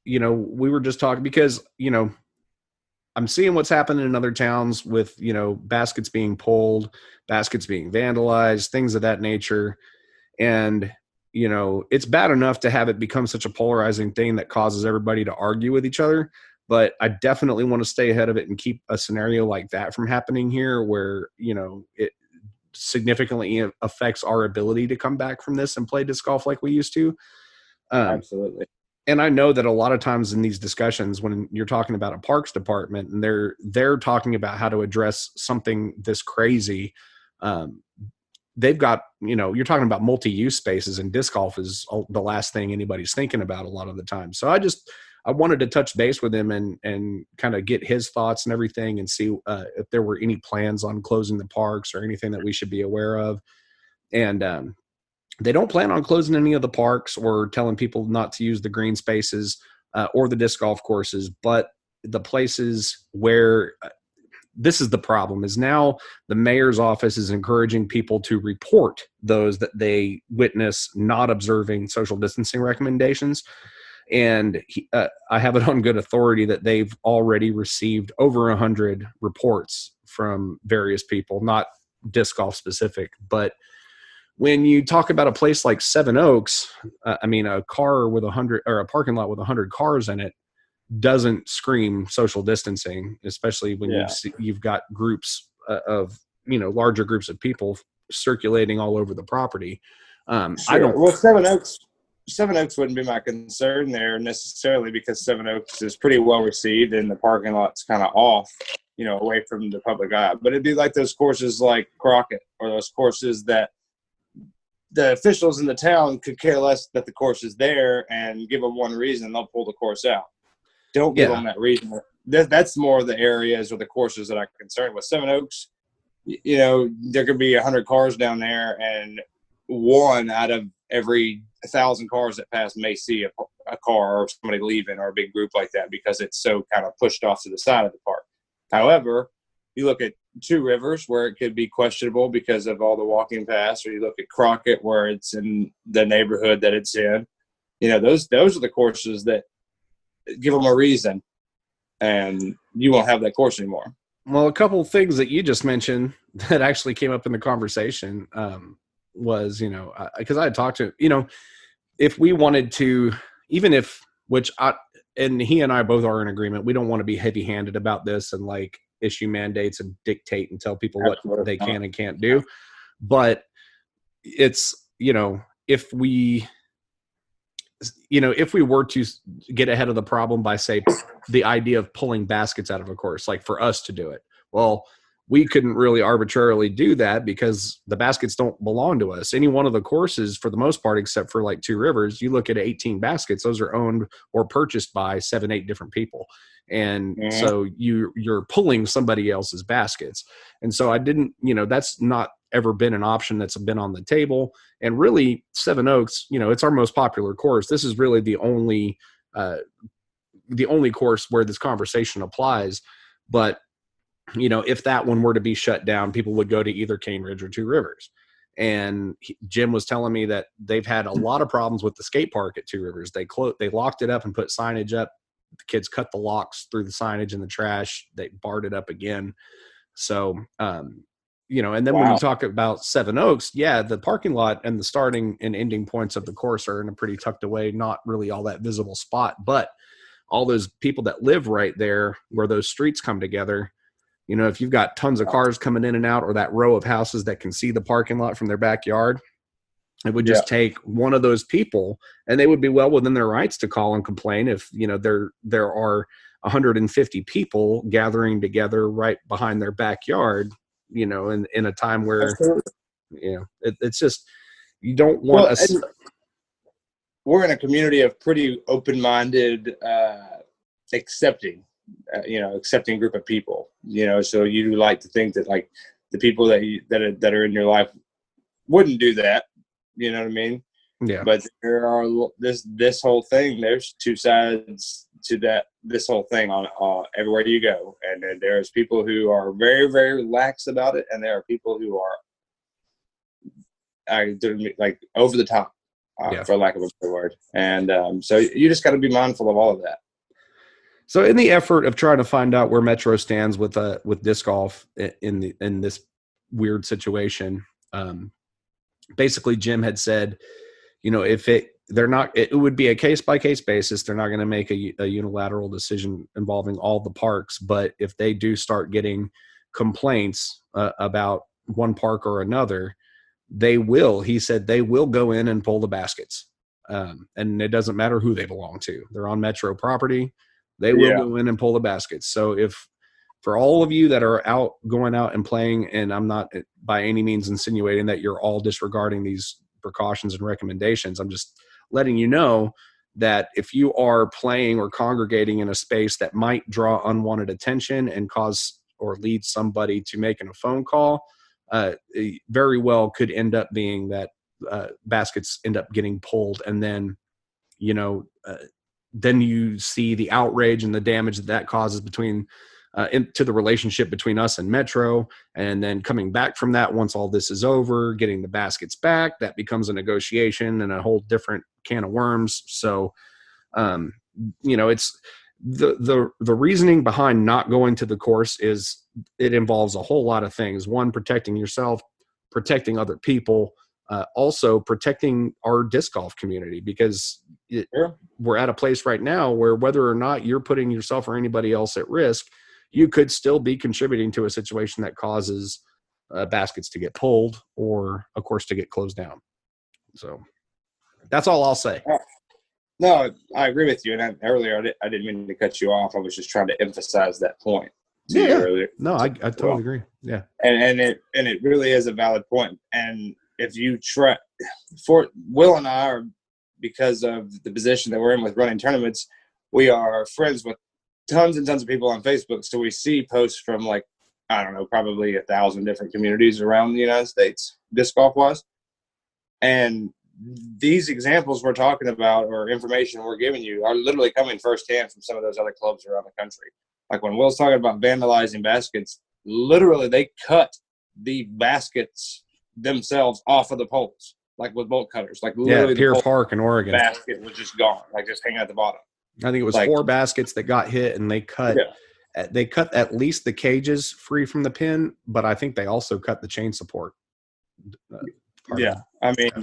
were just talking because, I'm seeing what's happening in other towns with, baskets being pulled, baskets being vandalized, things of that nature. And, it's bad enough to have it become such a polarizing thing that causes everybody to argue with each other. But I definitely want to stay ahead of it and keep a scenario like that from happening here, where, it significantly affects our ability to come back from this and play disc golf like we used to. Absolutely. And I know that a lot of times in these discussions, when you're talking about a parks department and they're talking about how to address something this crazy, they've got, you're talking about multi-use spaces, and disc golf is the last thing anybody's thinking about a lot of the time. So I wanted to touch base with him and kind of get his thoughts and everything, and see if there were any plans on closing the parks or anything that we should be aware of. And they don't plan on closing any of the parks or telling people not to use the green spaces or the disc golf courses, but the places where this is the problem is now the mayor's office is encouraging people to report those that they witness not observing social distancing recommendations. And I have it on good authority that they've already received over 100 reports from various people, not disc golf specific. But when you talk about a place like Seven Oaks, a car with 100 or a parking lot with 100 cars in it doesn't scream social distancing, especially when you've got groups of, larger groups of people circulating all over the property. Well, Seven Oaks wouldn't be my concern there necessarily, because Seven Oaks is pretty well received and the parking lot's kind of off, away from the public eye. But it'd be like those courses like Crockett, or those courses that the officials in the town could care less that the course is there, and give them one reason, they'll pull the course out. Don't give them that reason. That's more of the areas or the courses that I'm concerned with. Seven Oaks, there could be 100 cars down there, and one out of every 1,000 cars that pass may see a car or somebody leaving, or a big group like that, because it's so kind of pushed off to the side of the park. However, you look at Two Rivers, where it could be questionable because of all the walking paths, or you look at Crockett, where it's in the neighborhood that it's in. Those are the courses that give them a reason, and you won't have that course anymore. Well, a couple of things that you just mentioned that actually came up in the conversation was, because I had talked to, if we wanted to, and he and I both are in agreement, we don't want to be heavy-handed about this and like issue mandates and dictate and tell people what they can and can't do. But it's, if we were to get ahead of the problem by, say, the idea of pulling baskets out of a course, like for us to do it, well, we couldn't really arbitrarily do that because the baskets don't belong to us. Any one of the courses, for the most part, except for like Two Rivers, you look at 18 baskets, those are owned or purchased by 7-8 different people. And so you're pulling somebody else's baskets. And so I didn't, that's not ever been an option that's been on the table. And really, Seven Oaks, it's our most popular course. This is really the only course where this conversation applies. But, if that one were to be shut down, people would go to either Cane Ridge or Two Rivers. And Jim was telling me that they've had a lot of problems with the skate park at Two Rivers. They locked it up and put signage up. The kids cut the locks through the signage in the trash. They barred it up again. So, and then when you talk about Seven Oaks, the parking lot and the starting and ending points of the course are in a pretty tucked away, not really all that visible spot. But all those people that live right there where those streets come together, if you've got tons of cars coming in and out, or that row of houses that can see the parking lot from their backyard, it would just take one of those people, and they would be well within their rights to call and complain if, there are 150 people gathering together right behind their backyard, in a time where, it's just, you don't want we're in a community of pretty open-minded, accepting accepting group of people, so you like to think that like the people that are in your life wouldn't do that, you know what I mean? Yeah. But there are this whole thing, there's two sides to this whole thing on everywhere you go. And then there's people who are very, very lax about it. And there are people who are like over the top, for lack of a better word. And so you just got to be mindful of all of that. So in the effort of trying to find out where Metro stands with disc golf in this weird situation, basically Jim had said, it would be a case by case basis. They're not going to make a unilateral decision involving all the parks, but if they do start getting complaints about one park or another, he said they will go in and pull the baskets. And it doesn't matter who they belong to. They're on Metro property. They will go in and pull the baskets. So if for all of you that are going out and playing, and I'm not by any means insinuating that you're all disregarding these precautions and recommendations, I'm just letting you know that if you are playing or congregating in a space that might draw unwanted attention and cause or lead somebody to making a phone call, very well could end up being that baskets end up getting pulled, and then then you see the outrage and the damage that causes between into the relationship between us and Metro, and then coming back from that once all this is over, getting the baskets back, that becomes a negotiation and a whole different can of worms. So it's the reasoning behind not going to the course is it involves a whole lot of things. One, protecting yourself, protecting other people, also protecting our disc golf community, because we're at a place right now where whether or not you're putting yourself or anybody else at risk, you could still be contributing to a situation that causes baskets to get pulled or a course to get closed down. So that's all I'll say. No, I agree with you. And earlier, I didn't mean to cut you off. I was just trying to emphasize that point to you earlier. No, I totally agree. Yeah. And it really is a valid point. And if you try, for Will and I are, because of the position that we're in with running tournaments, we are friends with tons and tons of people on Facebook. So we see posts from probably 1,000 different communities around the United States, disc golf wise. And these examples we're talking about or information we're giving you are literally coming firsthand from some of those other clubs around the country. Like when Will's talking about vandalizing baskets, literally they cut the baskets themselves off of the poles, like with bolt cutters. Like literally Pier Park in Oregon. Basket was just gone, like just hanging at the bottom. I think it was 4 baskets that got hit, and they cut at least the cages free from the pin, but I think they also cut the chain support. I mean,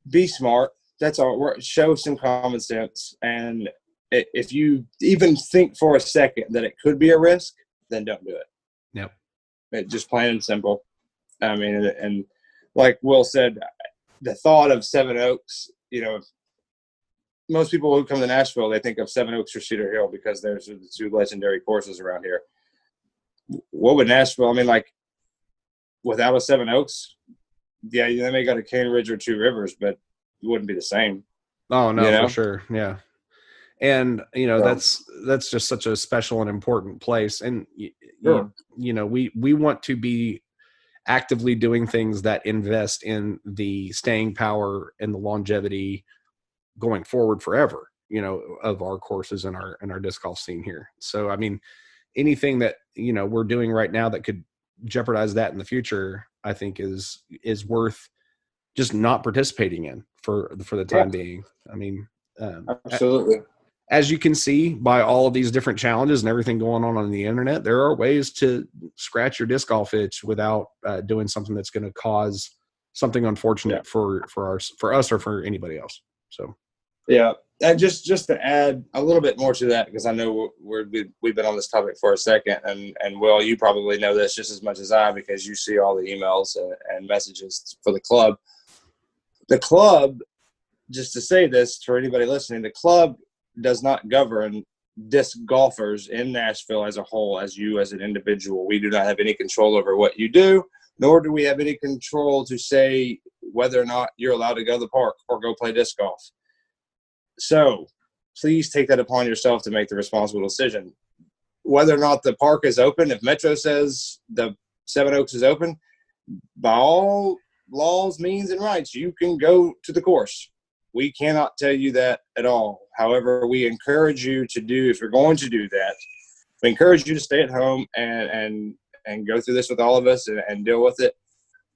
be smart. That's all. Show some common sense, and if you even think for a second that it could be a risk, then don't do it. Yep. Just plain and simple. I mean, and like Will said, the thought of Seven Oaks, most people who come to Nashville, they think of Seven Oaks or Cedar Hill because there's the 2 legendary courses around here. What would Nashville, without a Seven Oaks, they may got a Cane Ridge or 2 Rivers, but it wouldn't be the same. Oh, no, for sure. Yeah. And, that's just such a special and important place. And, we want to be actively doing things that invest in the staying power and the longevity going forward forever, of our courses and our disc golf scene here. So, anything that, we're doing right now that could jeopardize that in the future, I think is worth just not participating in for the time being. Absolutely. As you can see by all of these different challenges and everything going on the internet, there are ways to scratch your disc golf itch without doing something that's going to cause something unfortunate for us or for anybody else. So, and just to add a little bit more to that, because I know we've been on this topic for a second, and Will, you probably know this just as much as I, because you see all the emails and messages for the club. The club, just to say this for anybody listening, the club does not govern disc golfers in Nashville as a whole, as you as an individual. We do not have any control over what you do, nor do we have any control to say whether or not you're allowed to go to the park or go play disc golf. So please take that upon yourself to make the responsible decision. Whether or not the park is open, if Metro says the Seven Oaks is open, by all laws, means, and rights, you can go to the course. We cannot tell you that at all. However, we encourage you to do, if you're going to do that, we encourage you to stay at home and go through this with all of us and deal with it.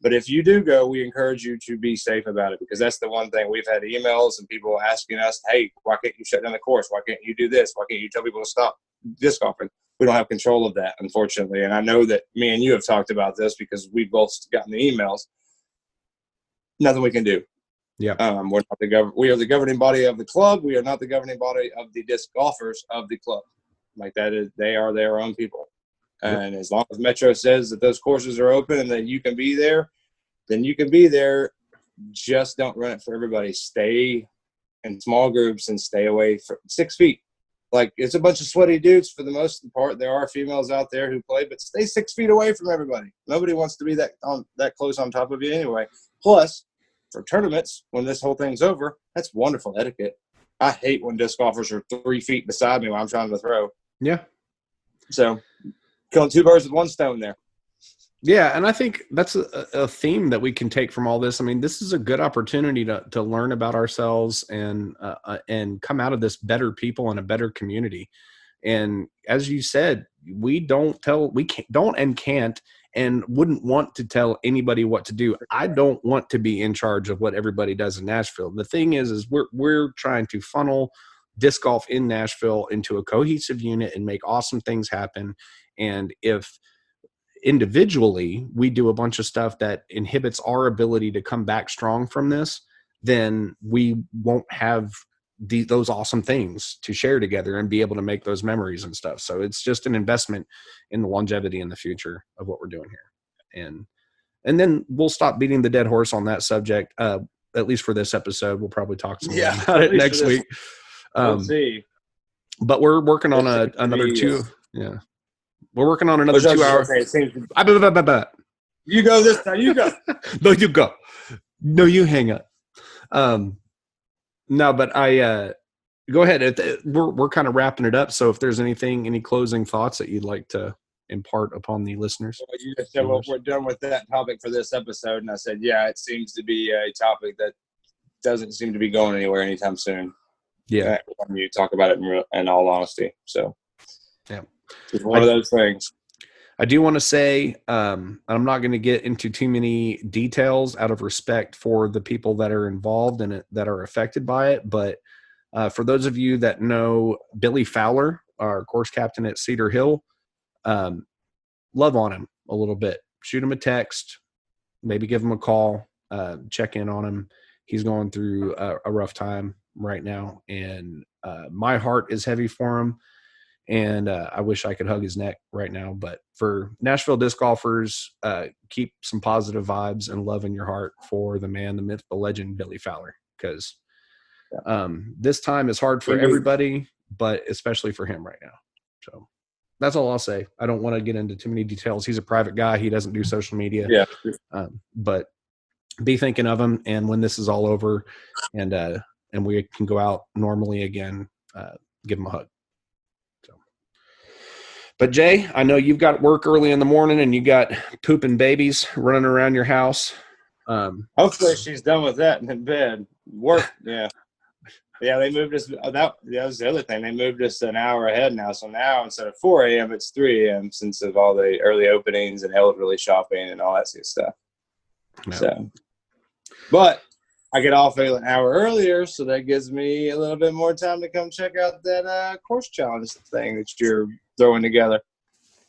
But if you do go, we encourage you to be safe about it, because that's the one thing. We've had emails and people asking us, hey, why can't you shut down the course? Why can't you do this? Why can't you tell people to stop disc golfing? We don't have control of that, unfortunately. And I know that me and you have talked about this because we've both gotten the emails. Nothing we can do. Yeah. We're not we are the governing body of the club. We are not the governing body of the disc golfers of the club. Like that is, they are their own people. And as long as Metro says that those courses are open and that you can be there, then you can be there. Just don't run it for everybody. Stay in small groups and stay away from 6 feet. Like, it's a bunch of sweaty dudes for the most part. There are females out there who play, but stay 6 feet away from everybody. Nobody wants to be that close on top of you anyway. Plus, for tournaments, when this whole thing's over, that's wonderful etiquette. I hate when disc golfers are 3 feet beside me while I'm trying to throw. Yeah. So, killing two birds with one stone there. Yeah, and I think that's a theme that we can take from all this. I mean, this is a good opportunity to learn about ourselves and come out of this better people and a better community. And as you said, we don't and can't and wouldn't want to tell anybody what to do. I don't want to be in charge of what everybody does in Nashville. The thing is we're trying to funnel disc golf in Nashville into a cohesive unit and make awesome things happen. And if individually we do a bunch of stuff that inhibits our ability to come back strong from this, then we won't have those awesome things to share together and be able to make those memories and stuff. So it's just an investment in the longevity and the future of what we're doing here. And then we'll stop beating the dead horse on that subject, at least for this episode. We'll probably talk some more about it next week. We'll see. But we're working on another two. Yeah. We're working on another 2 hour. You go this time. You go. No, you go. No, you hang up. No, but I go ahead. We're kind of wrapping it up. So if there's any closing thoughts that you'd like to impart upon the listeners. Well, you just said, well, we're done with that topic for this episode. And I said, yeah, it seems to be a topic that doesn't seem to be going anywhere anytime soon. Yeah. When you talk about it in all honesty. So, yeah. It's one of those things. I do want to say, I'm not going to get into too many details out of respect for the people that are involved in it, that are affected by it. But for those of you that know Billy Fowler, our course captain at Cedar Hill, love on him a little bit. Shoot him a text, maybe give him a call, check in on him. He's going through a rough time right now, and my heart is heavy for him. And I wish I could hug his neck right now. But for Nashville disc golfers, keep some positive vibes and love in your heart for the man, the myth, the legend, Billy Fowler. Because this time is hard for everybody, but especially for him right now. So that's all I'll say. I don't want to get into too many details. He's a private guy. He doesn't do social media. Yeah. But be thinking of him. And when this is all over and we can go out normally again, give him a hug. But Jay, I know you've got work early in the morning and you got pooping babies running around your house. Hopefully she's done with that and in bed. Work, yeah. Yeah, they moved us. That was the other thing. They moved us an hour ahead now. So now instead of 4 a.m., it's 3 a.m. since of all the early openings and elderly shopping and all that sort of stuff. No. So, but I get off an hour earlier, so that gives me a little bit more time to come check out that course challenge thing that you're throwing together.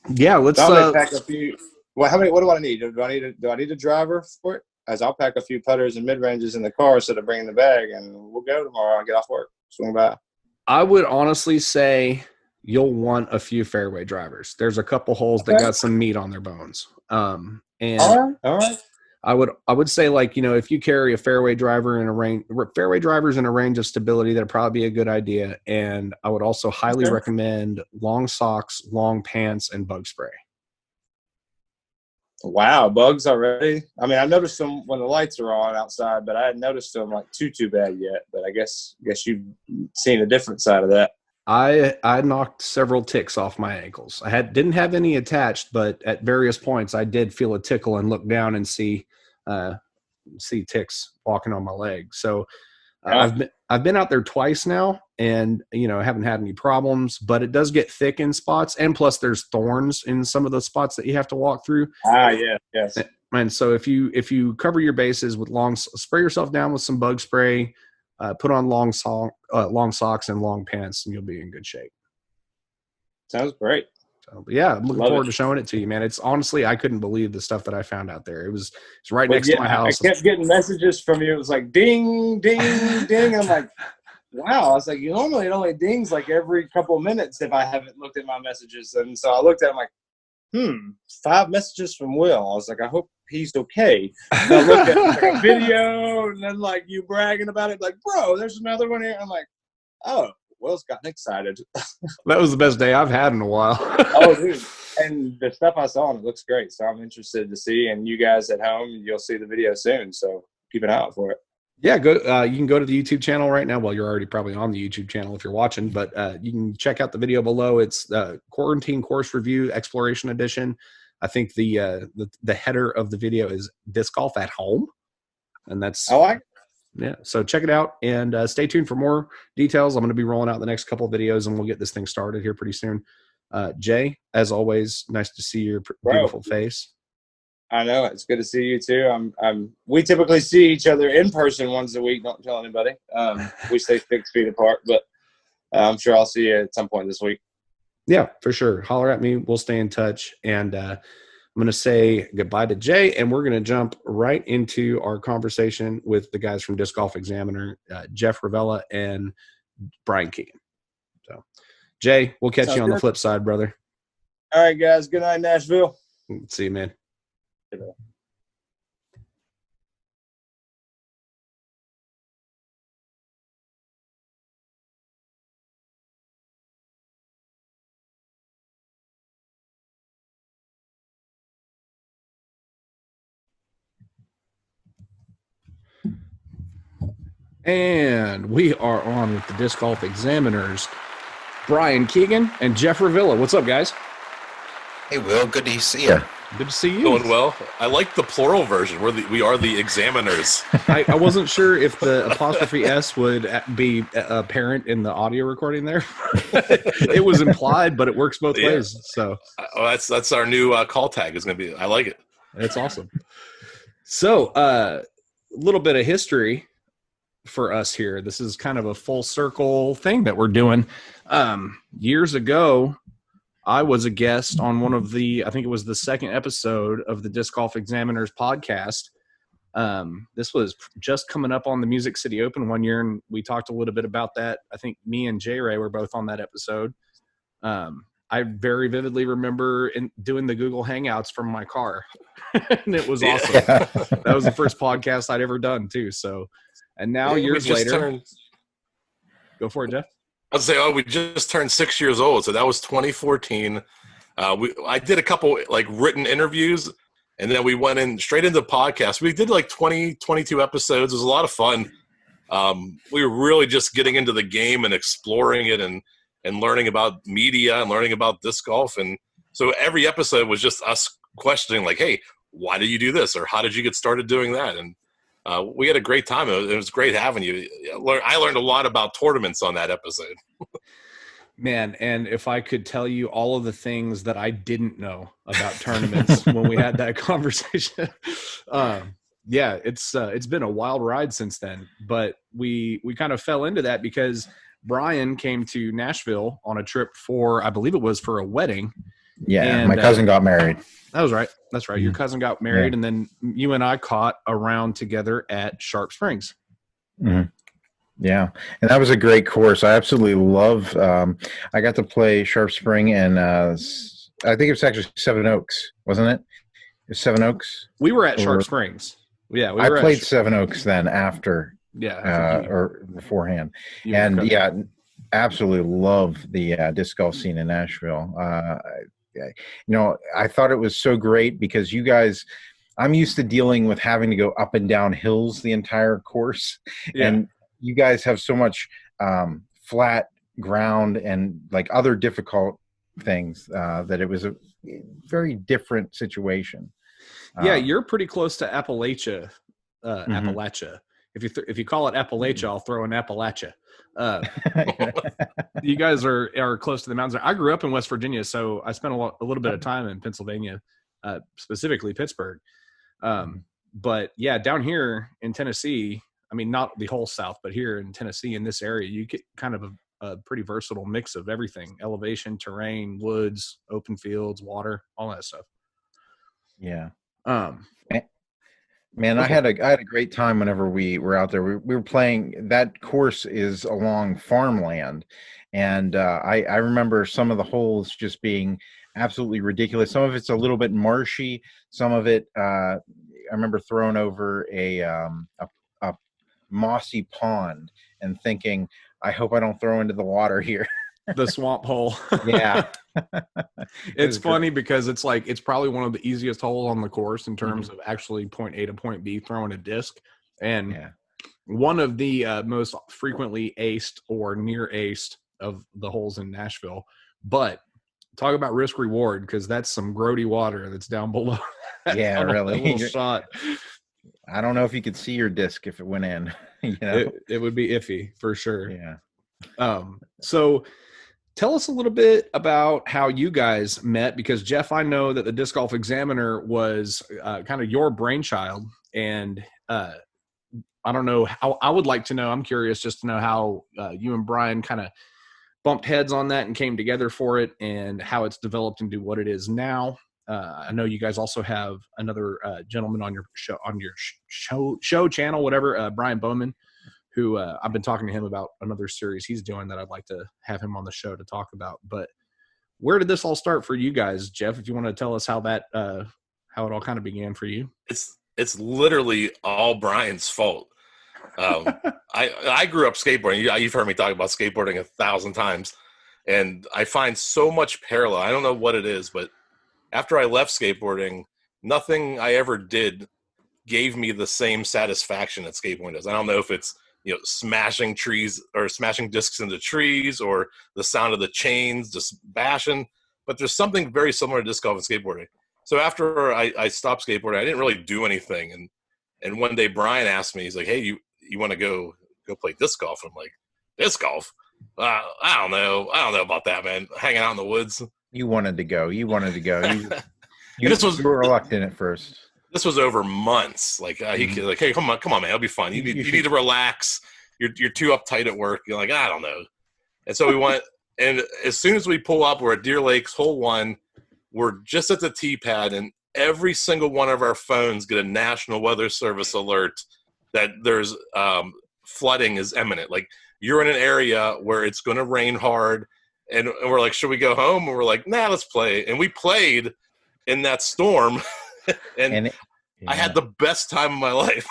Yeah, let's pack a few. Well, what do I need? Do I need a driver for it? As I'll pack a few putters and mid ranges in the car instead of bringing the bag, and we'll go tomorrow. I'll get off work, swing by. I would honestly say you'll want a few fairway drivers. There's a couple holes that got some meat on their bones. And all right. I would say, like, if you carry a fairway driver in a range, fairway drivers in a range of stability, that'd probably be a good idea. And I would also highly recommend long socks, long pants, and bug spray. Wow, bugs already. I mean, I noticed them when the lights are on outside, but I hadn't noticed them like too bad yet. But I guess you've seen a different side of that. I knocked several ticks off my ankles. Didn't have any attached, but at various points I did feel a tickle and look down and see ticks walking on my leg. So I've been out there twice now, and I haven't had any problems. But it does get thick in spots, and plus there's thorns in some of those spots that you have to walk through. Yes. And so if you cover your bases with spray yourself down with some bug spray, put on long socks and long pants, and you'll be in good shape. Sounds great. So, yeah, I'm looking forward to showing it to you, man. It's honestly, I couldn't believe the stuff that I found out there. It's right next to my house. I kept getting messages from you. It was like ding, ding, ding. I'm like, wow. I was like, normally it only dings like every couple of minutes if I haven't looked at my messages. And so I looked at it, I'm like, 5 messages from Will. I was like, I hope he's okay. And I looked at like a video, and then like you bragging about it, like, bro, there's another one here. I'm like, oh, Will's gotten excited. That was the best day I've had in a while. Oh, dude. And the stuff I saw, and it looks great. So I'm interested to see. And you guys at home, you'll see the video soon. So keep an eye out for it. Yeah, go. You can go to the YouTube channel right now. Well, you're already probably on the YouTube channel if you're watching, but you can check out the video below. It's Quarantine Course Review Exploration Edition. I think the header of the video is Disc Golf at Home, and that's yeah. So check it out and stay tuned for more details. I'm going to be rolling out the next couple of videos, and we'll get this thing started here pretty soon. Jay, as always, nice to see your beautiful face. I know, it's good to see you too. We typically see each other in person once a week. Don't tell anybody. We stay 6 feet apart, but I'm sure I'll see you at some point this week. Yeah, for sure. Holler at me. We'll stay in touch. And I'm going to say goodbye to Jay, and we're going to jump right into our conversation with the guys from Disc Golf Examiner, Jeff Ravella and Brian Keegan. So, Jay, we'll catch you on the flip side, brother. All right, guys. Good night, Nashville. See you, man. And we are on with the Disc Golf Examiners, Brian Keegan and Jeff Ravilla. What's up, guys? Hey, Will. Good to see you. Good to see you. Going well. I like the plural version. We are the examiners. I wasn't sure if the apostrophe S would be apparent in the audio recording there. It was implied, but it works both ways. So that's our new call tag. Is going to be. I like it. It's awesome. So a little bit of history for us here. This is kind of a full circle thing that we're doing. Years ago, I was a guest on one of I think it was the second episode of the Disc Golf Examiners podcast. This was just coming up on the Music City Open one year, and we talked a little bit about that. I think me and J Ray were both on that episode. I very vividly remember doing the Google Hangouts from my car, and it was awesome. Yeah. That was the first podcast I'd ever done too. So, and now years later, go for it, Jeff. I'd say, we just turned 6 years old. So that was 2014. I did a couple like written interviews, and then we went in straight into the podcast. We did like 22 episodes. It was a lot of fun. We were really just getting into the game and exploring it and learning about media and learning about disc golf. And so every episode was just us questioning like, hey, why did you do this? Or how did you get started doing that? And we had a great time. It was great having you. I learned a lot about tournaments on that episode. Man, and if I could tell you all of the things that I didn't know about tournaments when we had that conversation. Yeah, it's been a wild ride since then. But we kind of fell into that because Brian came to Nashville on a trip I believe it was for a wedding. Yeah, and my cousin got married. That was right. That's right. Your cousin got married, and then you and I caught a round together at Sharp Springs. Mm-hmm. Yeah, and that was a great course. I absolutely love. I got to play Sharp Spring, and I think it was actually Seven Oaks, wasn't it? It was Seven Oaks. We were at Sharp Springs. Yeah, I played Seven Oaks then after. Yeah, or beforehand, and absolutely love the disc golf scene in Nashville. I thought it was so great because you guys, I'm used to dealing with having to go up and down hills the entire course. Yeah. And you guys have so much flat ground and like other difficult things that it was a very different situation. Yeah, you're pretty close to Appalachia. Mhm. Appalachia. If you call it Appalachia, I'll throw in Appalachia. You guys are close to the mountains. I grew up in West Virginia, so I spent a little bit of time in Pennsylvania, specifically Pittsburgh. But yeah, down here in Tennessee, I mean, not the whole South, but here in Tennessee, in this area, you get kind of a pretty versatile mix of everything: elevation, terrain, woods, open fields, water, all that stuff. Yeah. Um, Man, I had a great time whenever we were out there. We were playing. That course is along farmland, and I remember some of the holes just being absolutely ridiculous. Some of it's a little bit marshy. Some of it, I remember throwing over a mossy pond and thinking, I hope I don't throw into the water here. the swamp hole. Yeah. It's funny because it's like it's probably one of the easiest holes on the course in terms Mm-hmm. of actually point A to point B throwing a disc, and Yeah. one of the most frequently aced or near aced of the holes in Nashville. But talk about risk reward, because that's some grody water that's down below. Yeah, really. A little shot. I don't know if you could see your disc if it went in. You know? It would be iffy for sure. Yeah. So tell us a little bit about how you guys met, because Jeff, I know that the Disc Golf Examiner was kind of your brainchild, and I don't know how. I would like to know. I'm curious just to know how you and Brian kind of bumped heads on that and came together for it, and how it's developed into what it is now. I know you guys also have another gentleman on your show channel, whatever, Brian Bowman, who I've been talking to him about another series he's doing that I'd like to have him on the show to talk about. But where did this all start for you guys, Jeff? If you want to tell us how that how it all kind of began for you. It's literally all Brian's fault. I grew up skateboarding. You've heard me talk about skateboarding 1,000 times, and I find so much parallel. I don't know what it is, but after I left skateboarding, nothing I ever did gave me the same satisfaction that skateboarding does. I don't know if it's smashing trees or smashing discs into trees, or the sound of the chains just bashing, but there's something very similar to disc golf and skateboarding. So after I stopped skateboarding, I didn't really do anything, and one day Brian asked me, he's like, "Hey, you want to go play disc golf?" I'm like, "Disc golf? I don't know about that, man. Hanging out in the woods." You wanted to go. You This was you were reluctant at first. This was over months. Like like, "Hey, come on, man, it'll be fun. You need to relax. You're too uptight at work." You're like, "I don't know." And so we went, and as soon as we pull up, we're at Deer Lakes, hole 1. We're just at the tee pad, and every single one of our phones get a National Weather Service alert that there's flooding is imminent. Like, you're in an area where it's going to rain hard, and we're like, "Should we go home?" And we're like, "Nah, let's play." And we played in that storm. and I had the best time of my life.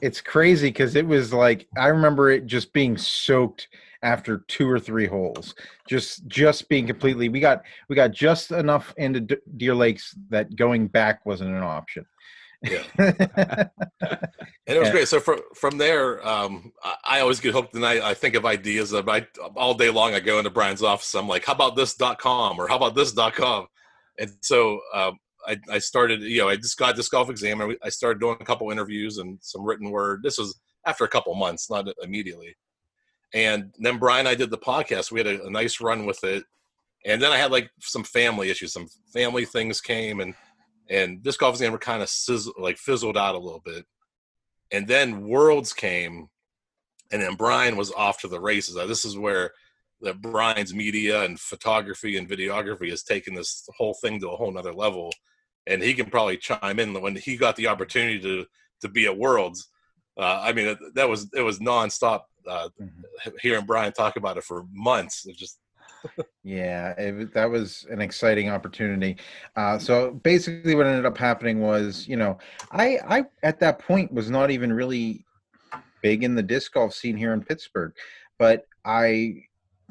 It's crazy because it was like, I remember it just being soaked after 2 or 3 holes, just being completely. We got just enough into Deer Lakes that going back wasn't an option. Yeah. And it was great. So from there, I always get hooked, and I think of ideas. All day long, I go into Brian's office. I'm like, "How about this.com?" or "How about this.com?" And so I started, I just got Disc Golf Examiner. I started doing a couple interviews and some written word. This was after a couple months, not immediately. And then Brian and I did the podcast. We had a nice run with it. And then I had like some family issues, some family things came, and Disc Golf Examiner kind of fizzled out a little bit. And then Worlds came, and then Brian was off to the races. This is where Brian's media and photography and videography has taken this whole thing to a whole nother level. And he can probably chime in when he got the opportunity to be at Worlds. It was nonstop. Hearing Brian talk about it for months, it just Yeah, that was an exciting opportunity. So basically what ended up happening was, I at that point was not even really big in the disc golf scene here in Pittsburgh, but I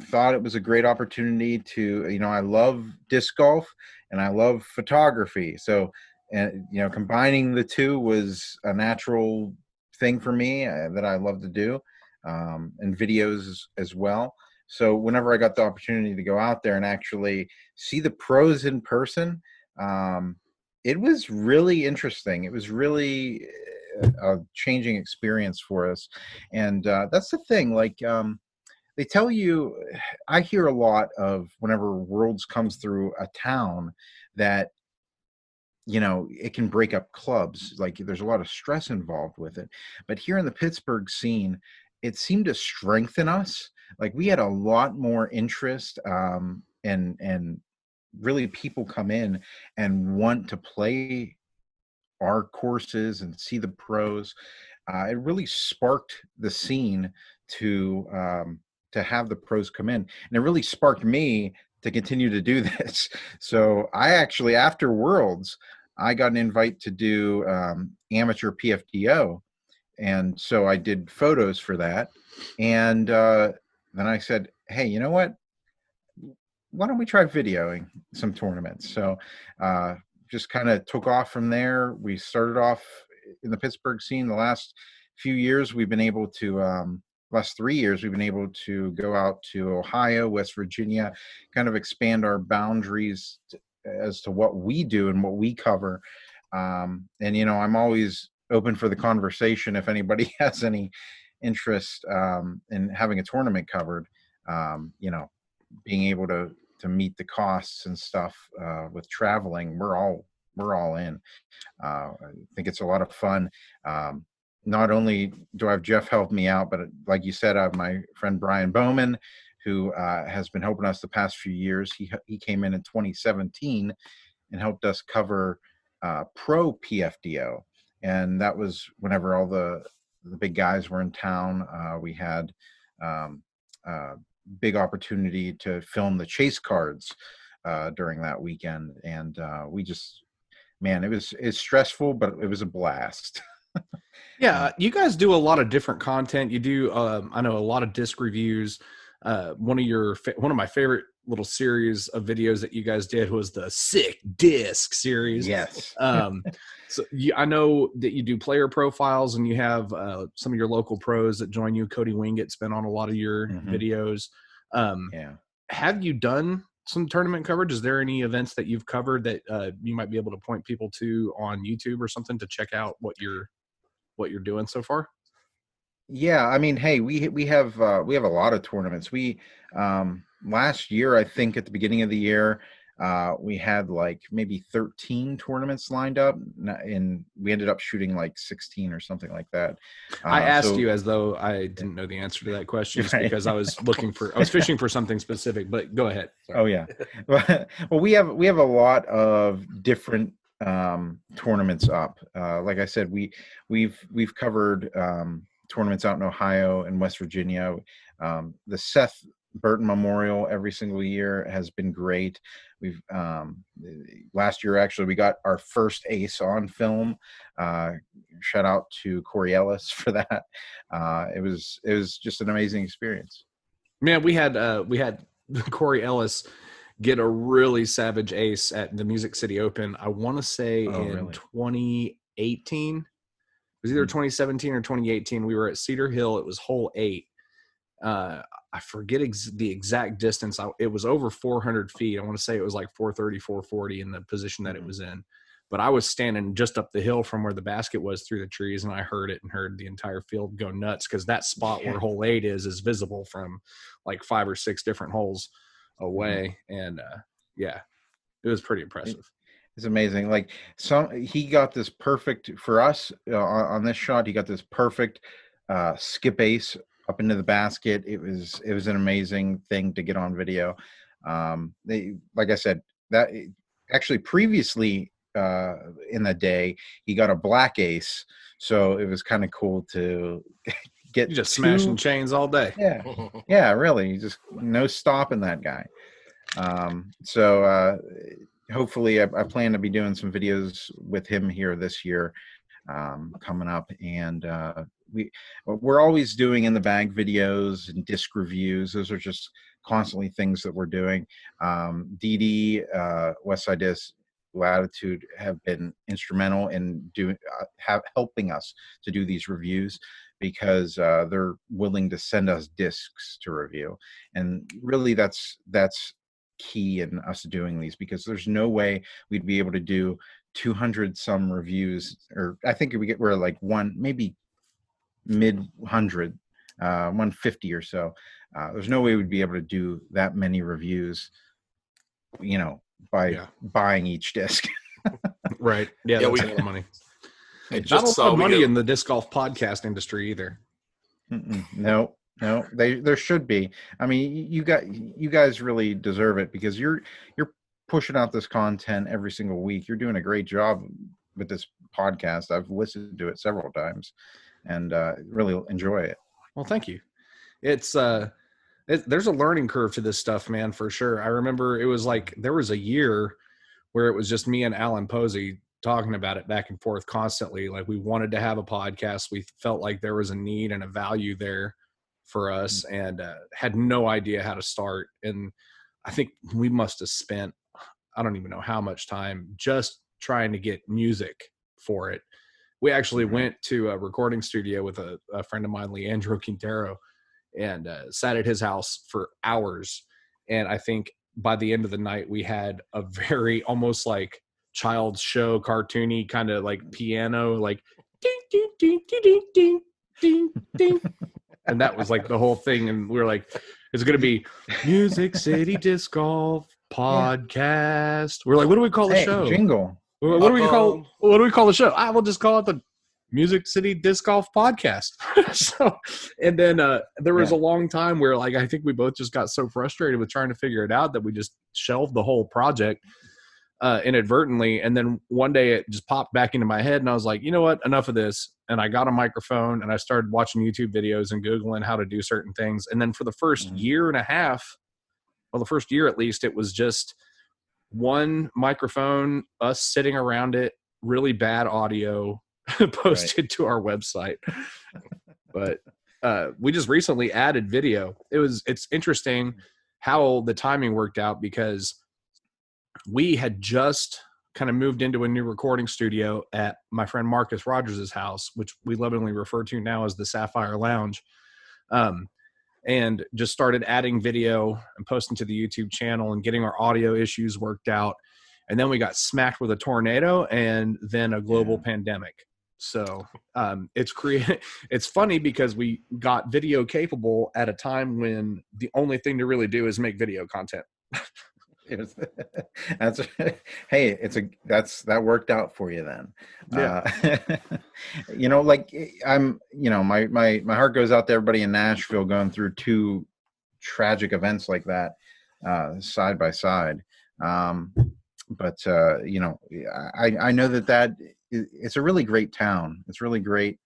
thought it was a great opportunity to, I love disc golf and I love photography. So, and combining the two was a natural thing for me that I love to do, and videos as well. So whenever I got the opportunity to go out there and actually see the pros in person, it was really interesting. It was really a changing experience for us. And that's the thing, like, they tell you, I hear a lot of whenever Worlds comes through a town that, it can break up clubs. Like there's a lot of stress involved with it. But here in the Pittsburgh scene, it seemed to strengthen us. Like we had a lot more interest, and really people come in and want to play our courses and see the pros. It really sparked the scene to have the pros come in, and it really sparked me to continue to do this. So I actually, after Worlds, I got an invite to do amateur PFDO, and so I did photos for that. And then I said, hey, you know what? Why don't we try videoing some tournaments? So just kind of took off from there. We started off in the Pittsburgh scene. The last few years, we've been able to, last 3 years, we've been able to go out to Ohio, West Virginia, kind of expand our boundaries as to what we do and what we cover. And, I'm always open for the conversation if anybody has any interest in having a tournament covered, being able to meet the costs and stuff with traveling. We're all in. I think it's a lot of fun. Not only do I have Jeff help me out, but like you said, I have my friend Brian Bowman, who has been helping us the past few years. He came in 2017 and helped us cover pro PFDO, and that was whenever all the big guys were in town. We had big opportunity to film the chase cards during that weekend, and we just, man, it's stressful, but it was a blast. Yeah, you guys do a lot of different content. You do, I know, a lot of disc reviews. One of my favorite little series of videos that you guys did was the Sick Disc series. Yes. So I know that you do player profiles, and you have some of your local pros that join you. Cody Wingett's been on a lot of your videos. Yeah. Have you done some tournament coverage? Is there any events that you've covered that you might be able to point people to on YouTube or something to check out what you're doing so far? Yeah, I mean, hey, we have a lot of tournaments. We last year, I think at the beginning of the year, we had like maybe 13 tournaments lined up, and we ended up shooting like 16 or something like that. I asked you as though I didn't know the answer to that question, just because I was fishing for something specific. But go ahead. Sorry. Oh yeah, well, we have a lot of different tournaments up. Like I said, we've covered tournaments out in Ohio and West Virginia. The Seth Burton Memorial every single year has been great. We've last year, actually, we got our first ace on film. Shout out to Corey Ellis for that. It was just an amazing experience. Man, we had Corey Ellis get a really savage ace at the Music City Open. I want to say in 2018. It was either 2017 or 2018. We were at Cedar Hill. It was hole 8. I forget the exact distance. It was over 400 feet. I want to say it was like 430, 440 in the position that it was in. But I was standing just up the hill from where the basket was through the trees, and I heard it and heard the entire field go nuts, because that spot where hole 8 is visible from like 5 or 6 different holes away. And yeah, it was pretty impressive. It's amazing. Like he got this perfect for us on this shot. He got this perfect skip ace up into the basket. It was an amazing thing to get on video. Like I said, that actually previously in the day, he got a black ace, so it was kind of cool to get. You just smashing chains all day. Yeah, really, just no stopping that guy. So hopefully, I plan to be doing some videos with him here this year coming up, and we're always doing in the bag videos and disc reviews. Those are just constantly things that we're doing. DD, Westside Disc, Latitude have been instrumental in helping us to do these reviews, because they're willing to send us discs to review. And really that's key in us doing these, because there's no way we'd be able to do 200 some reviews, or I think we're like maybe mid 100, 150 or so. There's no way we'd be able to do that many reviews, by buying each disc. Right. Yeah, that's a lot of money. Not a lot of money in the disc golf podcast industry either. No, there should be. I mean, you guys really deserve it, because you're pushing out this content every single week. You're doing a great job with this podcast. I've listened to it several times, and really enjoy it. Well, thank you. It's there's a learning curve to this stuff, man, for sure. I remember it was like there was a year where it was just me and Alan Posey talking about it back and forth constantly. Like, we wanted to have a podcast. We felt like there was a need and a value there for us, and had no idea how to start. And I think we must have spent, I don't even know how much time just trying to get music for it. We actually went to a recording studio with a friend of mine, Leandro Quintero, and sat at his house for hours. And I think by the end of the night, we had a very almost like child's show, cartoony kind of like piano, like ding, ding, ding, ding, ding, ding, ding, ding. And that was like the whole thing. And we were like, it's going to be Music City Disc Golf Podcast. We're like, what do we call the show? Jingle. What do we call the show? We'll just call it the Music City Disc Golf Podcast. So, and then there was a long time where, like, I think we both just got so frustrated with trying to figure it out that we just shelved the whole project inadvertently. And then one day it just popped back into my head, and I was like, you know what, enough of this. And I got a microphone and I started watching YouTube videos and Googling how to do certain things. And then for the first year and a half, well, the first year at least, it was just one microphone, us sitting around it, really bad audio, posted to our website. But we just recently added video. It's interesting how the timing worked out, because we had just kind of moved into a new recording studio at my friend Marcus Rogers' house, which we lovingly refer to now as the Sapphire Lounge. And just started adding video and posting to the YouTube channel and getting our audio issues worked out. And then we got smacked with a tornado and then a global pandemic. So it's funny because we got video capable at a time when the only thing to really do is make video content. That worked out for you then. My heart goes out to everybody in Nashville going through two tragic events like that, side by side. But I know that it's a really great town. It's really great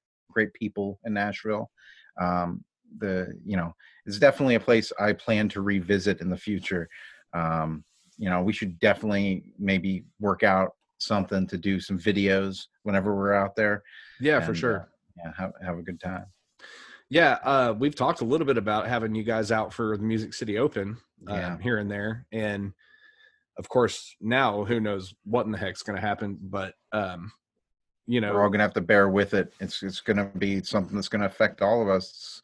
people in Nashville. It's definitely a place I plan to revisit in the future. We should definitely maybe work out something to do some videos whenever we're out there. Yeah, for sure. Have a good time. Yeah. We've talked a little bit about having you guys out for the Music City Open here and there. And of course, now who knows what in the heck's going to happen, but we're all going to have to bear with it. It's going to be something that's going to affect all of us.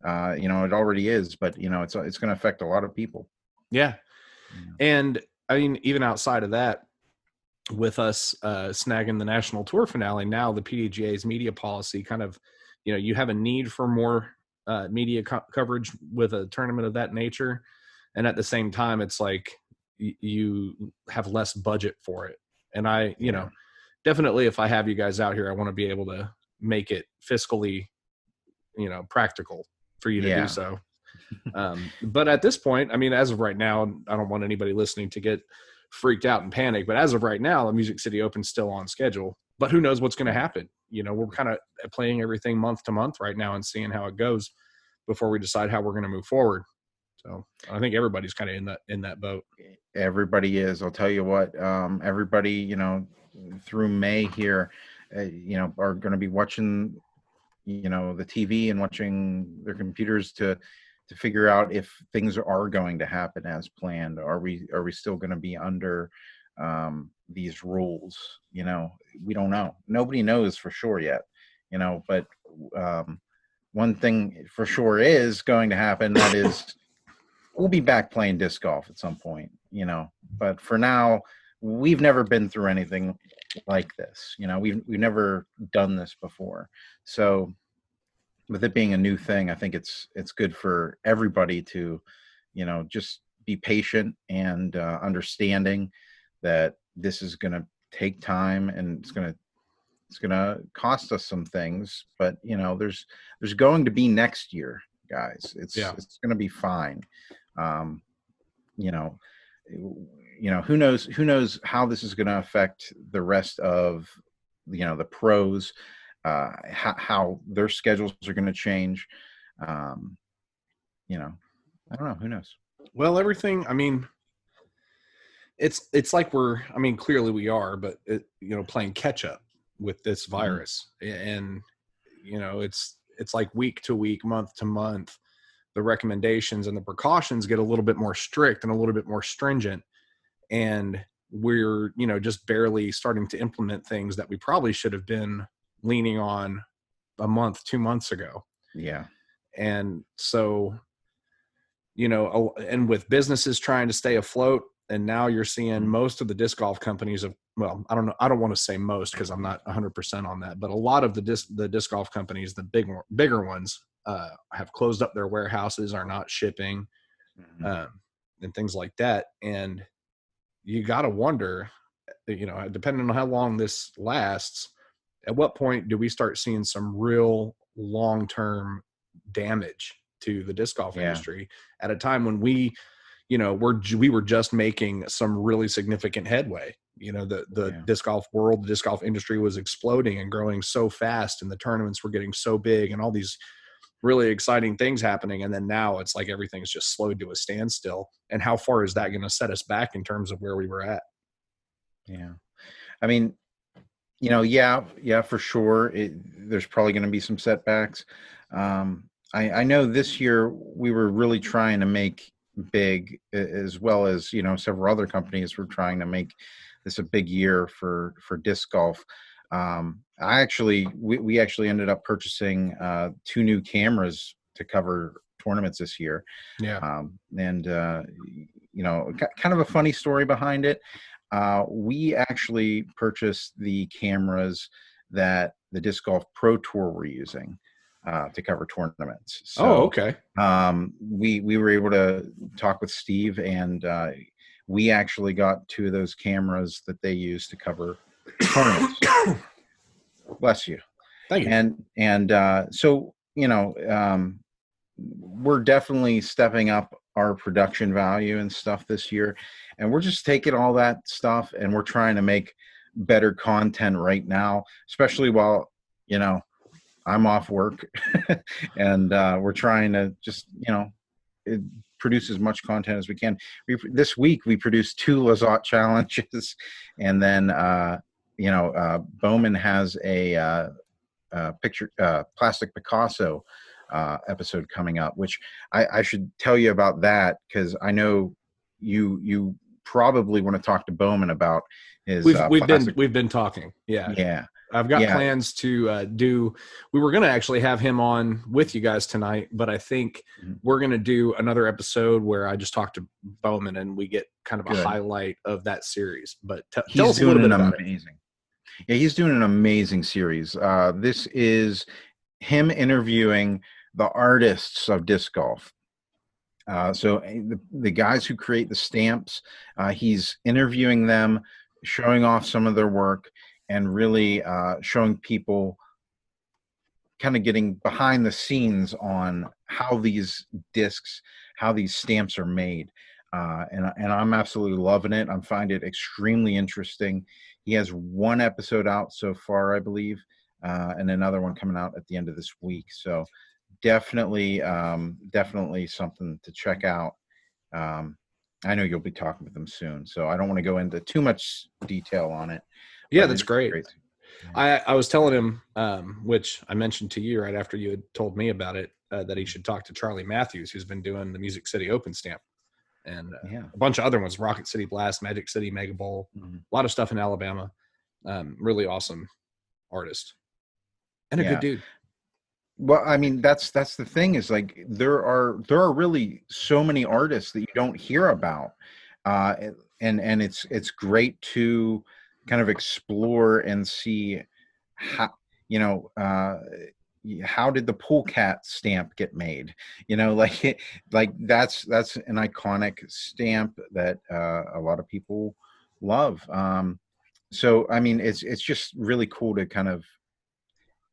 It already is, but it's going to affect a lot of people. Yeah. And I mean, even outside of that, with us snagging the national tour finale, now the PDGA's media policy kind of, you have a need for more media coverage with a tournament of that nature. And at the same time, it's like you have less budget for it. And definitely if I have you guys out here, I want to be able to make it fiscally, practical for you to do so. But at this point, I mean, as of right now, I don't want anybody listening to get freaked out and panic, but as of right now, the Music City Open's still on schedule, but who knows what's going to happen. We're kind of playing everything month to month right now and seeing how it goes before we decide how we're going to move forward. So I think everybody's kind of in that boat. Everybody is. I'll tell you what, everybody, through May here, are going to be watching, the TV and watching their computers to to figure out if things are going to happen as planned. Are we still going to be under these rules? You know, we don't know. Nobody knows for sure yet. You know, but one thing for sure is going to happen. That is, we'll be back playing disc golf at some point. You know, but for now, we've never been through anything like this. You know, we've never done this before. So with it being a new thing, I think it's good for everybody to, you know, just be patient and understanding that this is going to take time and it's going to cost us some things, but you know, there's going to be next year, guys. It's going to be fine. You know, who knows how this is going to affect the rest of, you know, the pros, how their schedules are going to change. You know, I don't know. Who knows? Well, everything, I mean, it's like clearly we are, but playing catch up with this virus. And, you know, it's like week to week, month to month, the recommendations and the precautions get a little bit more strict and a little bit more stringent. And we're, you know, just barely starting to implement things that we probably should have been leaning on a month, 2 months ago. Yeah. And so, you know, and with businesses trying to stay afloat, and now you're seeing most of the disc golf companies well, I don't know. I don't want to say most because I'm not 100% on that, but a lot of the disc golf companies, the bigger ones, have closed up their warehouses, are not shipping, and things like that. And you got to wonder, you know, depending on how long this lasts, at what point do we start seeing some real long-term damage to the disc golf industry at a time when we were just making some really significant headway. You know, the disc golf world, the disc golf industry was exploding and growing so fast, and the tournaments were getting so big and all these really exciting things happening. And then now it's like everything's just slowed to a standstill. And how far is that going to set us back in terms of where we were at? Yeah. I mean, you know, for sure. There's probably going to be some setbacks. I know this year we were really trying to make big, as well as, you know, several other companies were trying to make this a big year for disc golf. We actually ended up purchasing 2 new cameras to cover tournaments this year. Yeah. You know, kind of a funny story behind it. We actually purchased the cameras that the Disc Golf Pro Tour were using to cover tournaments. So, okay. We were able to talk with Steve, and we actually got 2 of those cameras that they use to cover tournaments. Bless you. Thank you. And so, you know, we're definitely stepping up our production value and stuff this year, and we're just taking all that stuff and we're trying to make better content right now, especially while, you know, I'm off work and we're trying to just, you know, produce as much content as we can. This week we produced 2 Lazat challenges, and then Bowman has a plastic Picasso episode coming up, which I should tell you about that, because I know you probably want to talk to Bowman about his. We've been talking. Yeah. I've got plans to we were going to actually have him on with you guys tonight, but I think we're going to do another episode where I just talk to Bowman and we get kind of a highlight of that series. But tell us a little bit about it. Yeah, he's doing an amazing series. This is him interviewing the artists of disc golf. So the guys who create the stamps, he's interviewing them, showing off some of their work, and really showing people, kind of getting behind the scenes on how these discs, how these stamps are made. And I'm absolutely loving it. I find it extremely interesting. He has 1 episode out so far, I believe, and another one coming out at the end of this week. So definitely something to check out. I know you'll be talking with them soon, so I don't want to go into too much detail on it. Yeah, that's great. I was telling him, which I mentioned to you right after you had told me about it. that he should talk to Charlie Matthews, who's been doing the Music City Open Stamp, and Yeah. a bunch of other ones, Rocket City Blast, Magic City Mega Bowl, a lot of stuff in Alabama. Really awesome artist and a good dude. Well, I mean, that's the thing is like there are really so many artists that you don't hear about, and it's great to kind of explore and see how, you know, how did the pool cat stamp get made? You know, like that's an iconic stamp that a lot of people love. So I mean, it's just really cool to kind of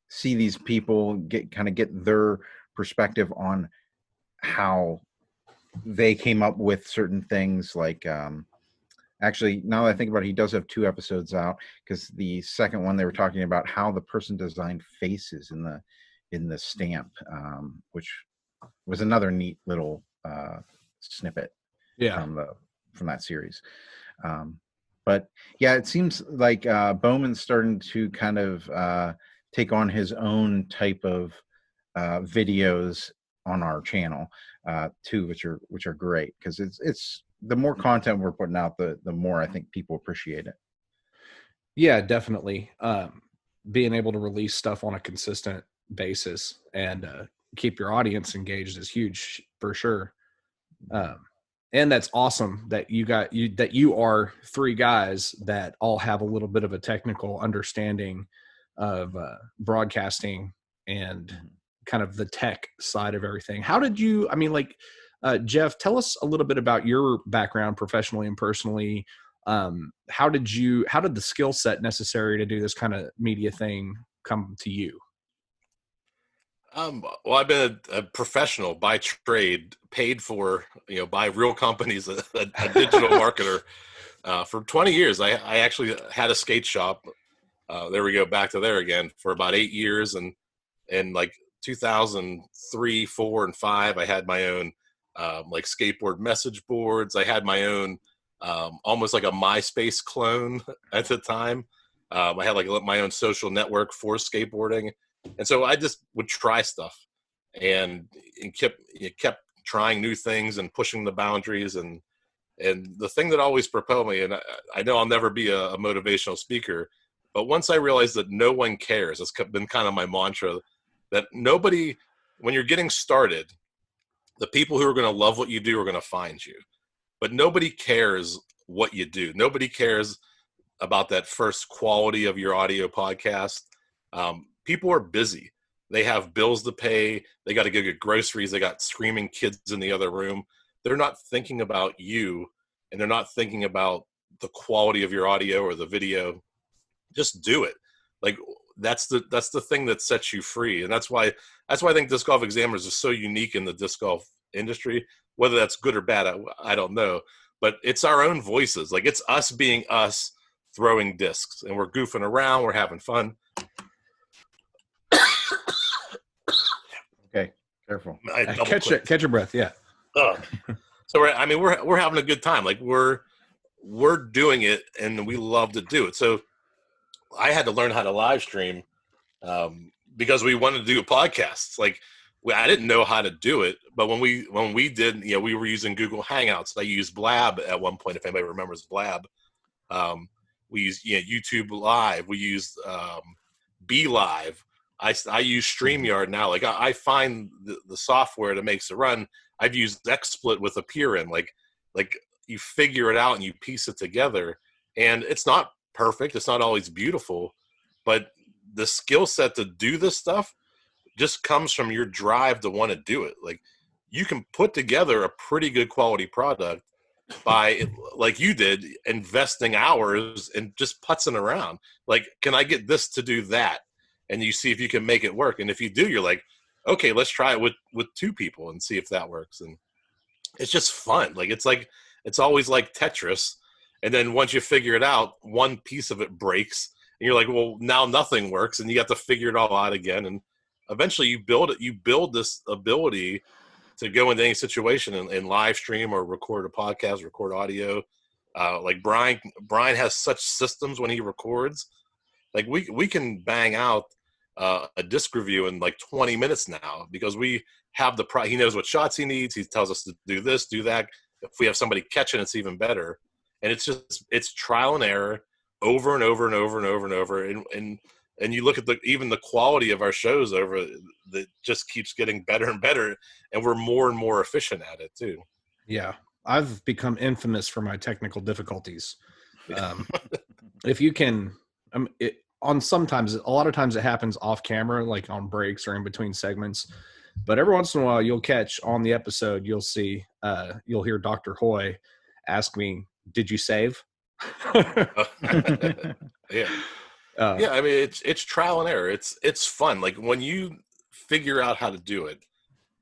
see these people get their perspective on how they came up with certain things. Like actually, now that I think about it, he does have 2 episodes out, because the second one they were talking about how the person designed faces in the stamp, which was another neat little snippet from that series. But yeah, it seems like Bowman's starting to kind of take on his own type of videos on our channel too, which are great, because it's the more content we're putting out, the more I think people appreciate it. Yeah, definitely. Being able to release stuff on a consistent basis and keep your audience engaged is huge for sure. And that's awesome that you are 3 guys that all have a little bit of a technical understanding of broadcasting and kind of the tech side of everything. How did you, I mean, like, Jeff, tell us a little bit about your background professionally and personally. How did the skill set necessary to do this kind of media thing come to you? Well, I've been a professional by trade, paid for, by real companies, a digital marketer for 20 years. I actually had a skate shop. There we go, back to there again, for about 8 years. And like 2003, 4, and 5, I had my own like skateboard message boards. I had my own almost like a MySpace clone at the time. I had like my own social network for skateboarding. And so I just would try stuff and kept trying new things and pushing the boundaries. And the thing that always propelled me, and I know I'll never be a motivational speaker, but once I realized that no one cares, it's been kind of my mantra, that nobody, when you're getting started, the people who are going to love what you do are going to find you. But nobody cares what you do. Nobody cares about that first quality of your audio podcast. People are busy. They have bills to pay. They got to go get groceries. They got screaming kids in the other room. They're not thinking about you, and they're not thinking about the quality of your audio or the video. Just do it. Like that's the thing that sets you free. And that's why I think Disc Golf Examiners is so unique in the disc golf industry. Whether that's good or bad, I don't know. But it's our own voices. Like, it's us being us, throwing discs, and we're goofing around. We're having fun. Okay, careful. Catch your breath. Yeah. So we're having a good time. Like, we're doing it, and we love to do it. So I had to learn how to live stream because we wanted to do a podcast. Like, I didn't know how to do it, but when we did, we were using Google Hangouts. I used Blab at one point, if anybody remembers Blab. We used YouTube Live. We used Be Live. I use StreamYard now. Like, I find the software that makes it run. I've used XSplit with Appearin. Like you figure it out and you piece it together, and it's not perfect. It's not always beautiful, but the skill set to do this stuff just comes from your drive to want to do it. Like, you can put together a pretty good quality product by, like you did, investing hours and just putzing around. Like, can I get this to do that? And you see if you can make it work. And if you do, you're like, okay, let's try it with 2 people and see if that works. And it's just fun. Like, it's always like Tetris. And then once you figure it out, one piece of it breaks, and you're like, well, now nothing works, and you have to figure it all out again. And eventually you build this ability to go into any situation and live stream or record a podcast, record audio. Like Brian has such systems when he records. Like, we can bang out a disc review in like 20 minutes now, because we have he knows what shots he needs. He tells us to do this, do that. If we have somebody catching, it's even better. And it's trial and error over and over and over and over and over. And you look at even the quality of our shows that just keeps getting better and better. And we're more and more efficient at it too. Yeah. I've become infamous for my technical difficulties. If you can, a lot of times it happens off camera, like on breaks or in between segments. But every once in a while, you'll catch on the episode, you'll hear Dr. Hoy ask me, "Did you save?" Yeah. Yeah. I mean, it's trial and error. It's fun. Like when you figure out how to do it,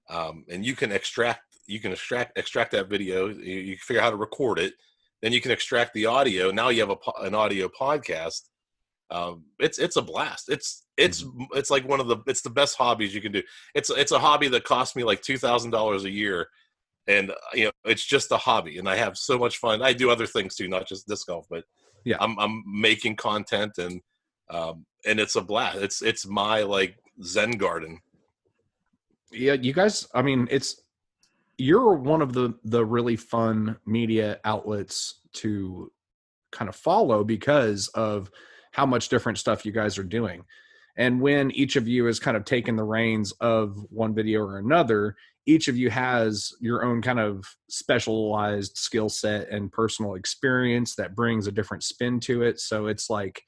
and you can extract that video, you figure out how to record it, then you can extract the audio. Now you have an audio podcast. It's a blast. It's like it's the best hobbies you can do. It's a hobby that cost me like $2,000 a year, and it's just a hobby, and I have so much fun. I do other things too, not just disc golf, but yeah, I'm making content, and it's a blast. It's my like Zen garden. Yeah, you guys. I mean, you're one of the really fun media outlets to kind of follow because of how much different stuff you guys are doing. And when each of you has kind of taken the reins of one video or another, each of you has your own kind of specialized skill set and personal experience that brings a different spin to it. So it's like,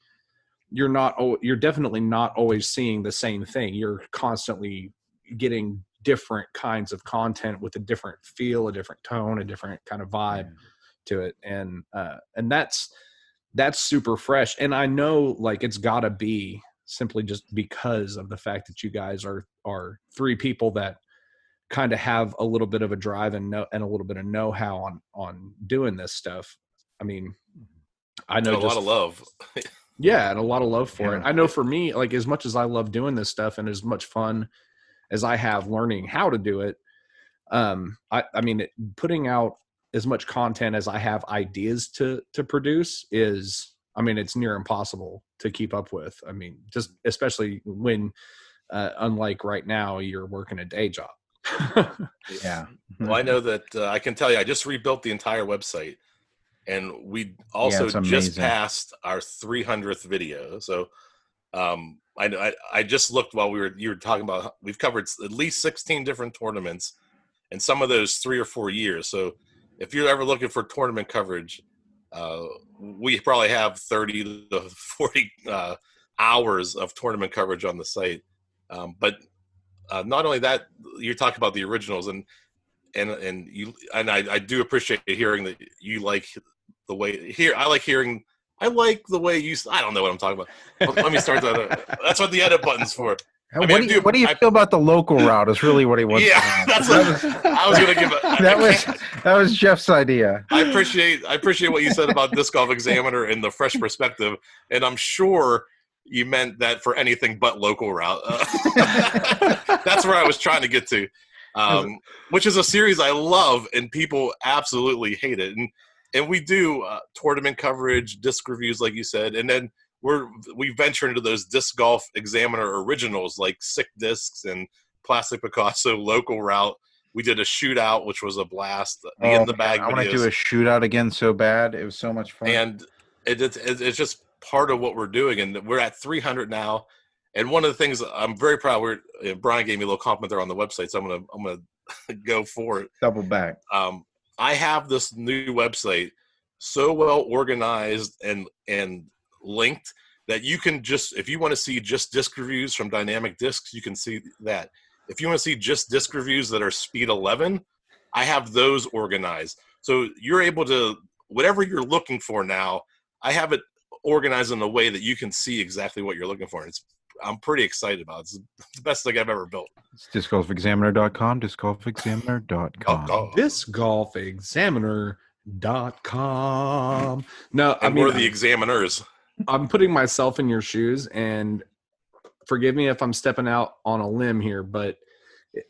you're definitely not always seeing the same thing. You're constantly getting different kinds of content with a different feel, a different tone, a different kind of vibe to it. And that's super fresh. And I know like it's gotta be simply just because of the fact that you guys are three people that kind of have a little bit of a drive and a little bit of know-how on doing this stuff. I mean, I know a lot of love. Yeah, and a lot of love for it. I know for me, like as much as I love doing this stuff and as much fun as I have learning how to do it, I mean, putting out as much content as I have ideas to produce is, I mean, it's near impossible to keep up with. I mean, just especially when, unlike right now, you're working a day job. Yeah. Well, I know that I can tell you, I just rebuilt the entire website, and we also just passed our 300th video. So I just looked while you were talking about, we've covered at least 16 different tournaments, and some of those 3 or 4 years. So if you're ever looking for tournament coverage, we probably have 30 to 40 hours of tournament coverage on the site. But not only that, you're talking about the originals, and I do appreciate hearing that you like the way here. I like the way you. I don't know what I'm talking about. Let me start that. That's what the edit button's for. What do you feel about the local route? Is really what he wants. Yeah, I was going to give it. That was Jeff's idea. I appreciate what you said about Disc Golf Examiner and the fresh perspective, and I'm sure you meant that for anything but local route. That's where I was trying to get to, which is a series I love, and people absolutely hate it. And we do tournament coverage, disc reviews, like you said, and then we venture into those Disc Golf Examiner originals like Sick Discs and Plastic Picasso, local route. We did a shootout, which was a blast. In the bag. I want to do a shootout again so bad. It was so much fun. And it's just part of what we're doing, and we're at 300 now. And one of the things I'm very proud, Brian gave me a little compliment there on the website, so I'm gonna go for it. Double back. I have this new website so well organized and linked that you can just, if you want to see just disc reviews from Dynamic Discs, you can see that. If you want to see just disc reviews that are speed 11, I have those organized. So you're able to, whatever you're looking for now, I have it organized in a way that you can see exactly what you're looking for. And I'm pretty excited about it. It's the best thing I've ever built. It's discgolfexaminer.com, discgolfexaminer.com. Discgolfexaminer.com. No, I mean, we're the examiners. I'm putting myself in your shoes, and forgive me if I'm stepping out on a limb here, but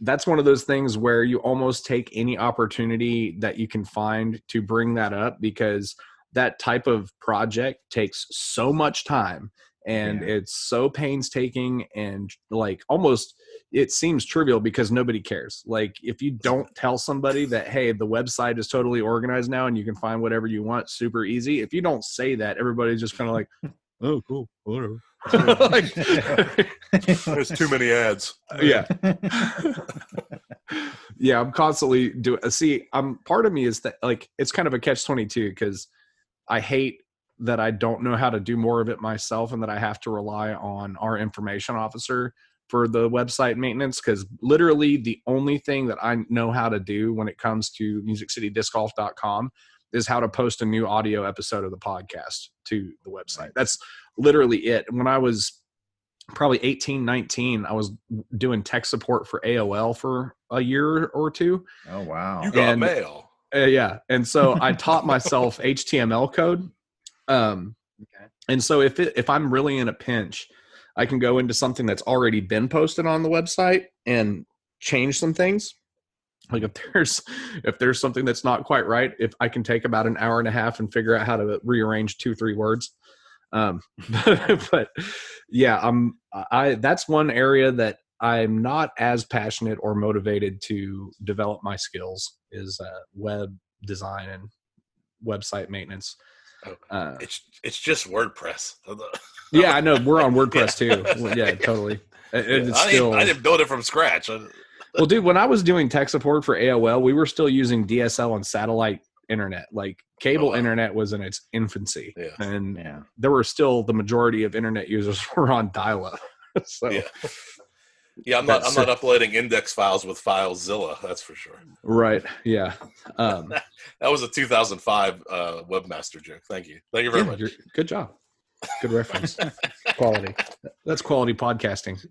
that's one of those things where you almost take any opportunity that you can find to bring that up, because that type of project takes so much time And it's so painstaking and like almost it seems trivial because nobody cares. Like if you don't tell somebody that, hey, the website is totally organized now and you can find whatever you want super easy. If you don't say that, everybody's just kind of like, oh, cool, whatever. Like, there's too many ads. Yeah. Yeah, I'm constantly doing. See, part of me is that like it's kind of a catch-22 because I hate that I don't know how to do more of it myself and that I have to rely on our information officer for the website maintenance, because literally the only thing that I know how to do when it comes to musiccitydiscgolf.com is how to post a new audio episode of the podcast to the website. That's literally it. When I was probably 18, 19, I was doing tech support for AOL for a year or two. Oh, wow. You got mail. Yeah. And so I taught myself HTML code. And so if I'm really in a pinch, I can go into something that's already been posted on the website and change some things. Like if there's something that's not quite right, if I can take about an hour and a half and figure out how to rearrange 2-3 words. But yeah, that's one area that I'm not as passionate or motivated to develop my skills is web design and website maintenance. It's just WordPress. Yeah, I know. We're on WordPress too. Yeah, totally. I didn't build it from scratch. Well, dude, when I was doing tech support for AOL, we were still using DSL and satellite internet. Like cable internet was in its infancy. Yeah. And there were still the majority of internet users were on dial-up. So yeah, I'm not uploading index files with FileZilla, that's for sure. Right. Yeah. That was a 2005 webmaster joke. Thank you very much. Good job. Good reference. Quality. That's quality podcasting.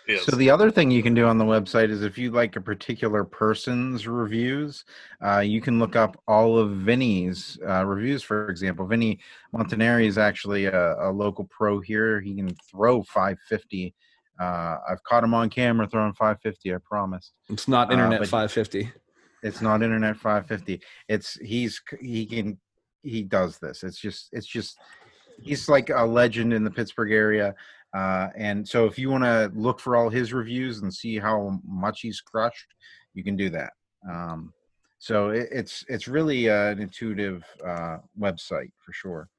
Yes. So the other thing you can do on the website is if you like a particular person's reviews, you can look up all of Vinny's reviews. For example, Vinny Montanari is actually a local pro here. He can throw 550. I've caught him on camera throwing 550. I promise. It's not internet 550. It's not internet 550. He does this. It's just he's like a legend in the Pittsburgh area. And so if you want to look for all his reviews and see how much he's crushed, you can do that. So it's really an intuitive website for sure.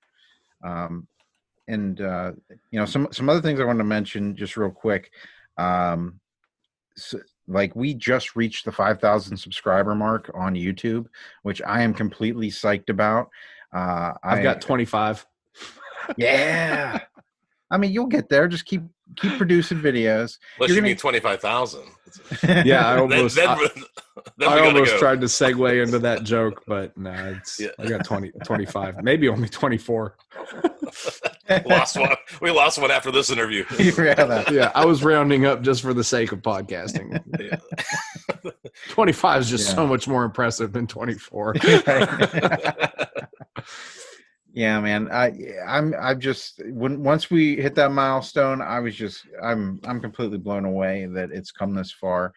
And some other things I want to mention just real quick. So, like we just reached the 5,000 subscriber mark on YouTube, which I am completely psyched about. I've got 25. Yeah. I mean, you'll get there. Just keep producing videos. Unless you need 25,000. Yeah, I almost tried to segue into that joke, but no, I got 25, maybe only 24. We lost one after this interview. Yeah, I was rounding up just for the sake of podcasting. Yeah. 25 is just so much more impressive than 24. Yeah, man. I'm just once we hit that milestone, I'm completely blown away that it's come this far.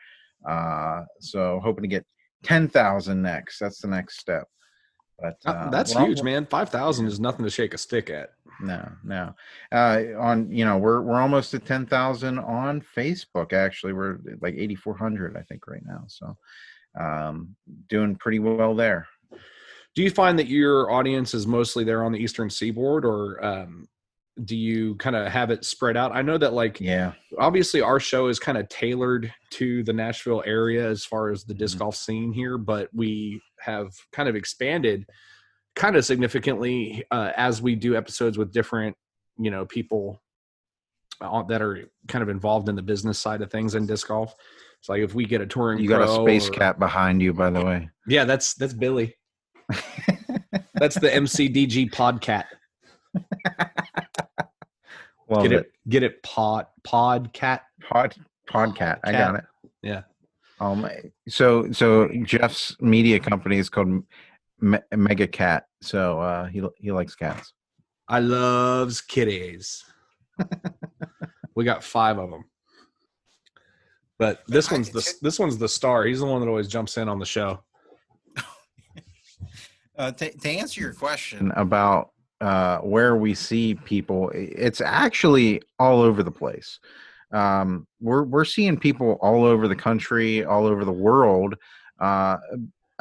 So hoping to get 10,000 next. That's the next step. But that's huge, man. 5,000 is nothing to shake a stick at. No. We're almost at 10,000 on Facebook. Actually, we're like 8,400, I think, right now. So doing pretty well there. Do you find that your audience is mostly there on the Eastern Seaboard, or do you kind of have it spread out? I know that obviously our show is kind of tailored to the Nashville area as far as the disc golf scene here, but we have kind of expanded kind of significantly as we do episodes with different, people that are kind of involved in the business side of things in disc golf. It's like if we get a touring you got a space cat behind you, by the way. Yeah, that's Billy. That's the MCDG podcat. Get it podcat. Podcat. I got it. Yeah. So Jeff's media company is called Mega Cat. So he likes cats. I loves kitties. We got 5 of them. But this one's the star. He's the one that always jumps in on the show. To answer your question about where we see people, it's actually all over the place. We're seeing people all over the country, all over the world. I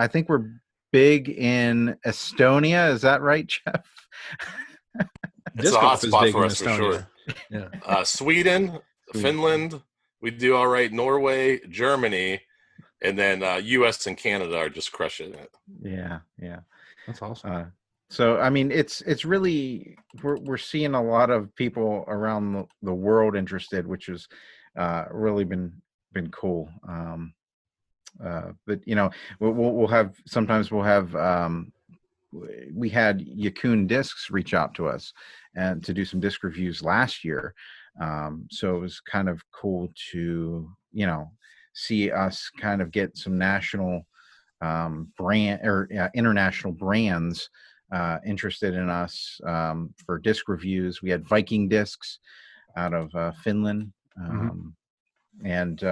think we're big in Estonia. Is that right, Jeff? It's Disc a hot golf is spot big for in us for Estonia. sure. Yeah. Sweden, Finland, we do all right. Norway, Germany, and then U.S. and Canada are just crushing it. Yeah. That's awesome. So I mean, it's really we're seeing a lot of people around the world interested, which has really been cool. But we'll have sometimes we'll have we had Yakun Discs reach out to us and to do some disc reviews last year. So it was kind of cool to see us kind of get some national brand or international brands interested in us for disc reviews. We had Viking Discs out of Finland, and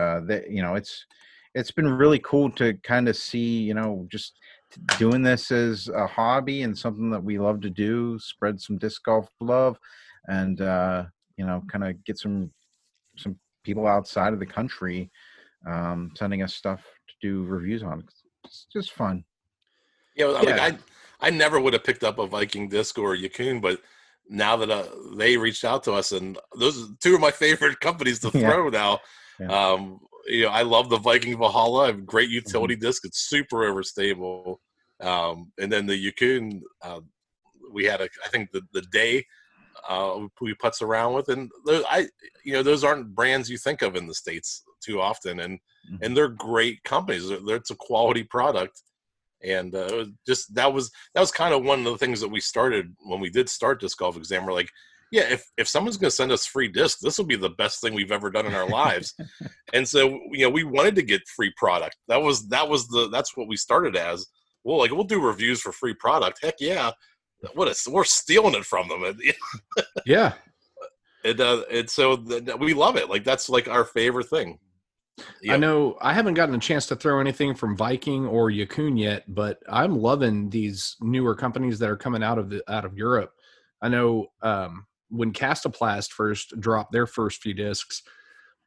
it's been really cool to kind of see just doing this as a hobby and something that we love to do, spread some disc golf love, and kind of get some people outside of the country sending us stuff to do reviews on. It's just fun. Yeah, like I never would have picked up a Viking disc or a Yakun, but now that they reached out to us, and those are two of my favorite companies to throw now. Yeah. I love the Viking Valhalla. I have a great utility disc. It's super overstable. And then the Yakun, we had I think the day we putz around with, and those aren't brands you think of in the States too often, and they're great companies. It's a quality product. And that was kind of one of the things that we started when we did start Disc Golf Exam. We're like, yeah, if someone's going to send us free discs, this will be the best thing we've ever done in our lives. And so we wanted to get free product. That's what we started as. Well, like, we'll do reviews for free product. Heck yeah, we're stealing it from them. Yeah, and so we love it. Like, that's like our favorite thing. Yep. I know I haven't gotten a chance to throw anything from Viking or Yakun yet, but I'm loving these newer companies that are coming out of Europe. I know when Castoplast first dropped their first few discs,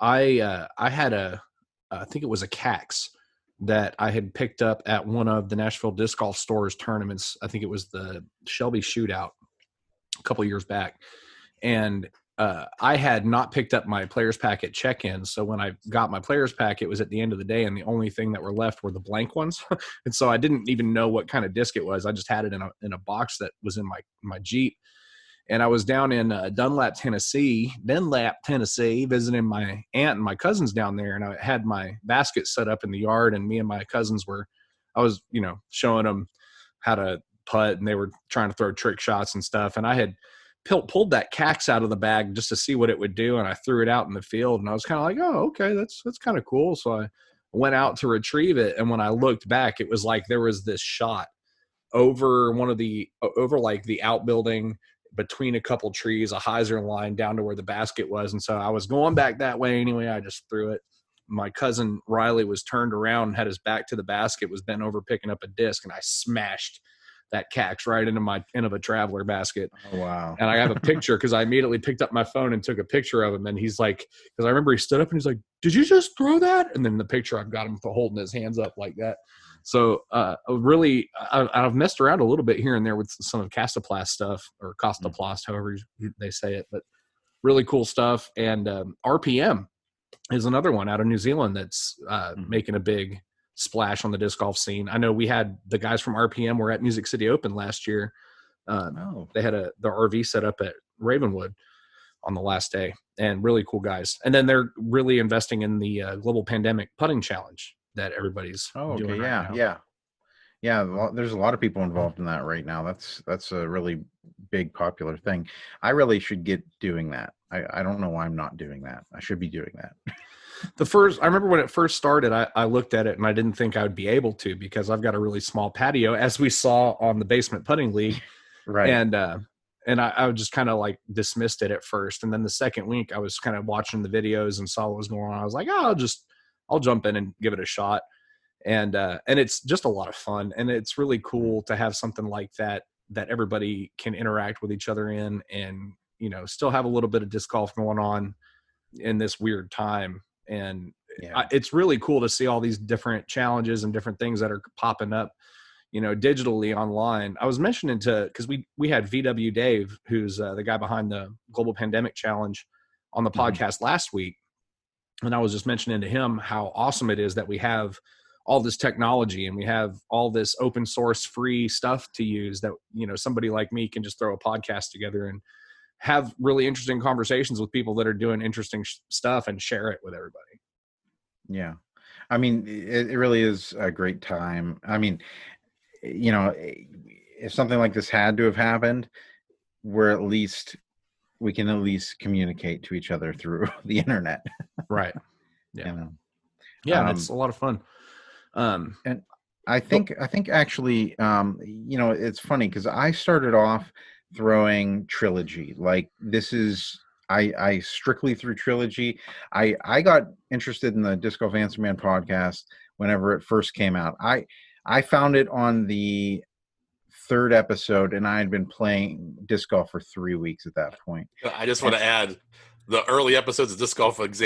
I had I think it was a Cax that I had picked up at one of the Nashville Disc Golf Stores tournaments. I think it was the Shelby Shootout a couple of years back, and I had not picked up my player's pack at check-in. So when I got my player's pack, it was at the end of the day, and the only thing that were left were the blank ones. And so I didn't even know what kind of disc it was. I just had it in a box that was in my Jeep. And I was down in Dunlap, Tennessee, visiting my aunt and my cousins down there. And I had my basket set up in the yard, and me and my cousins I was showing them how to putt, and they were trying to throw trick shots and stuff. And I had pulled that Cax out of the bag just to see what it would do, and I threw it out in the field, and I was kind of like, oh, okay, that's kind of cool. So I went out to retrieve it, and when I looked back, it was like there was this shot over like the outbuilding between a couple trees, a hyzer line down to where the basket was. And so I was going back that way anyway. I just threw it. My cousin Riley was turned around and had his back to the basket, was bent over picking up a disc, and I smashed that Cax right into the traveler basket. Oh, wow. And I have a picture because I immediately picked up my phone and took a picture of him. And he's like, because I remember he stood up and he's like, did you just throw that? And then the picture, I've got him holding his hands up like that. So really, I've messed around a little bit here and there with some of Castoplast stuff, or Castoplast, however they say it, but really cool stuff. And RPM is another one out of New Zealand that's making a big splash on the disc golf scene. I know we had the guys from RPM were at Music City Open last year. They had the RV set up at Ravenwood on the last day, and really cool guys. And then they're really investing in the Global Pandemic Putting Challenge that everybody's doing right now. Yeah. There's a lot of people involved in that right now. That's a really big popular thing. I really should get doing that. I don't know why I'm not doing that. I should be doing that. I remember when it first started, I looked at it and I didn't think I would be able to, because I've got a really small patio, as we saw on the Basement Putting League. Right. And I just kind of like dismissed it at first. And then the second week I was kind of watching the videos and saw what was going on. I was like, I'll jump in and give it a shot. And it's just a lot of fun. And it's really cool to have something like that that everybody can interact with each other in, and, you know, still have a little bit of disc golf going on in this weird time. And it's really cool to see all these different challenges and different things that are popping up, you know, digitally online. I was mentioning because we had VW Dave, who's the guy behind the Global Pandemic Challenge, on the podcast last week. And I was just mentioning to him how awesome it is that we have all this technology and we have all this open source free stuff to use, that, you know, somebody like me can just throw a podcast together and have really interesting conversations with people that are doing interesting stuff and share it with everybody. Yeah. I mean, it really is a great time. I mean, you know, if something like this had to have happened, we can at least communicate to each other through the internet. Right. Yeah. You know? Yeah. And it's a lot of fun. And I think actually, you know, it's funny because I started off throwing Trilogy. Like, this is, I strictly threw Trilogy. I got interested in the Disc Golf Answer Man podcast whenever it first came out. I found it on the 3rd episode, and I had been playing disc golf for 3 weeks at that point. I just want to add, the early episodes of Disc Golf Podcast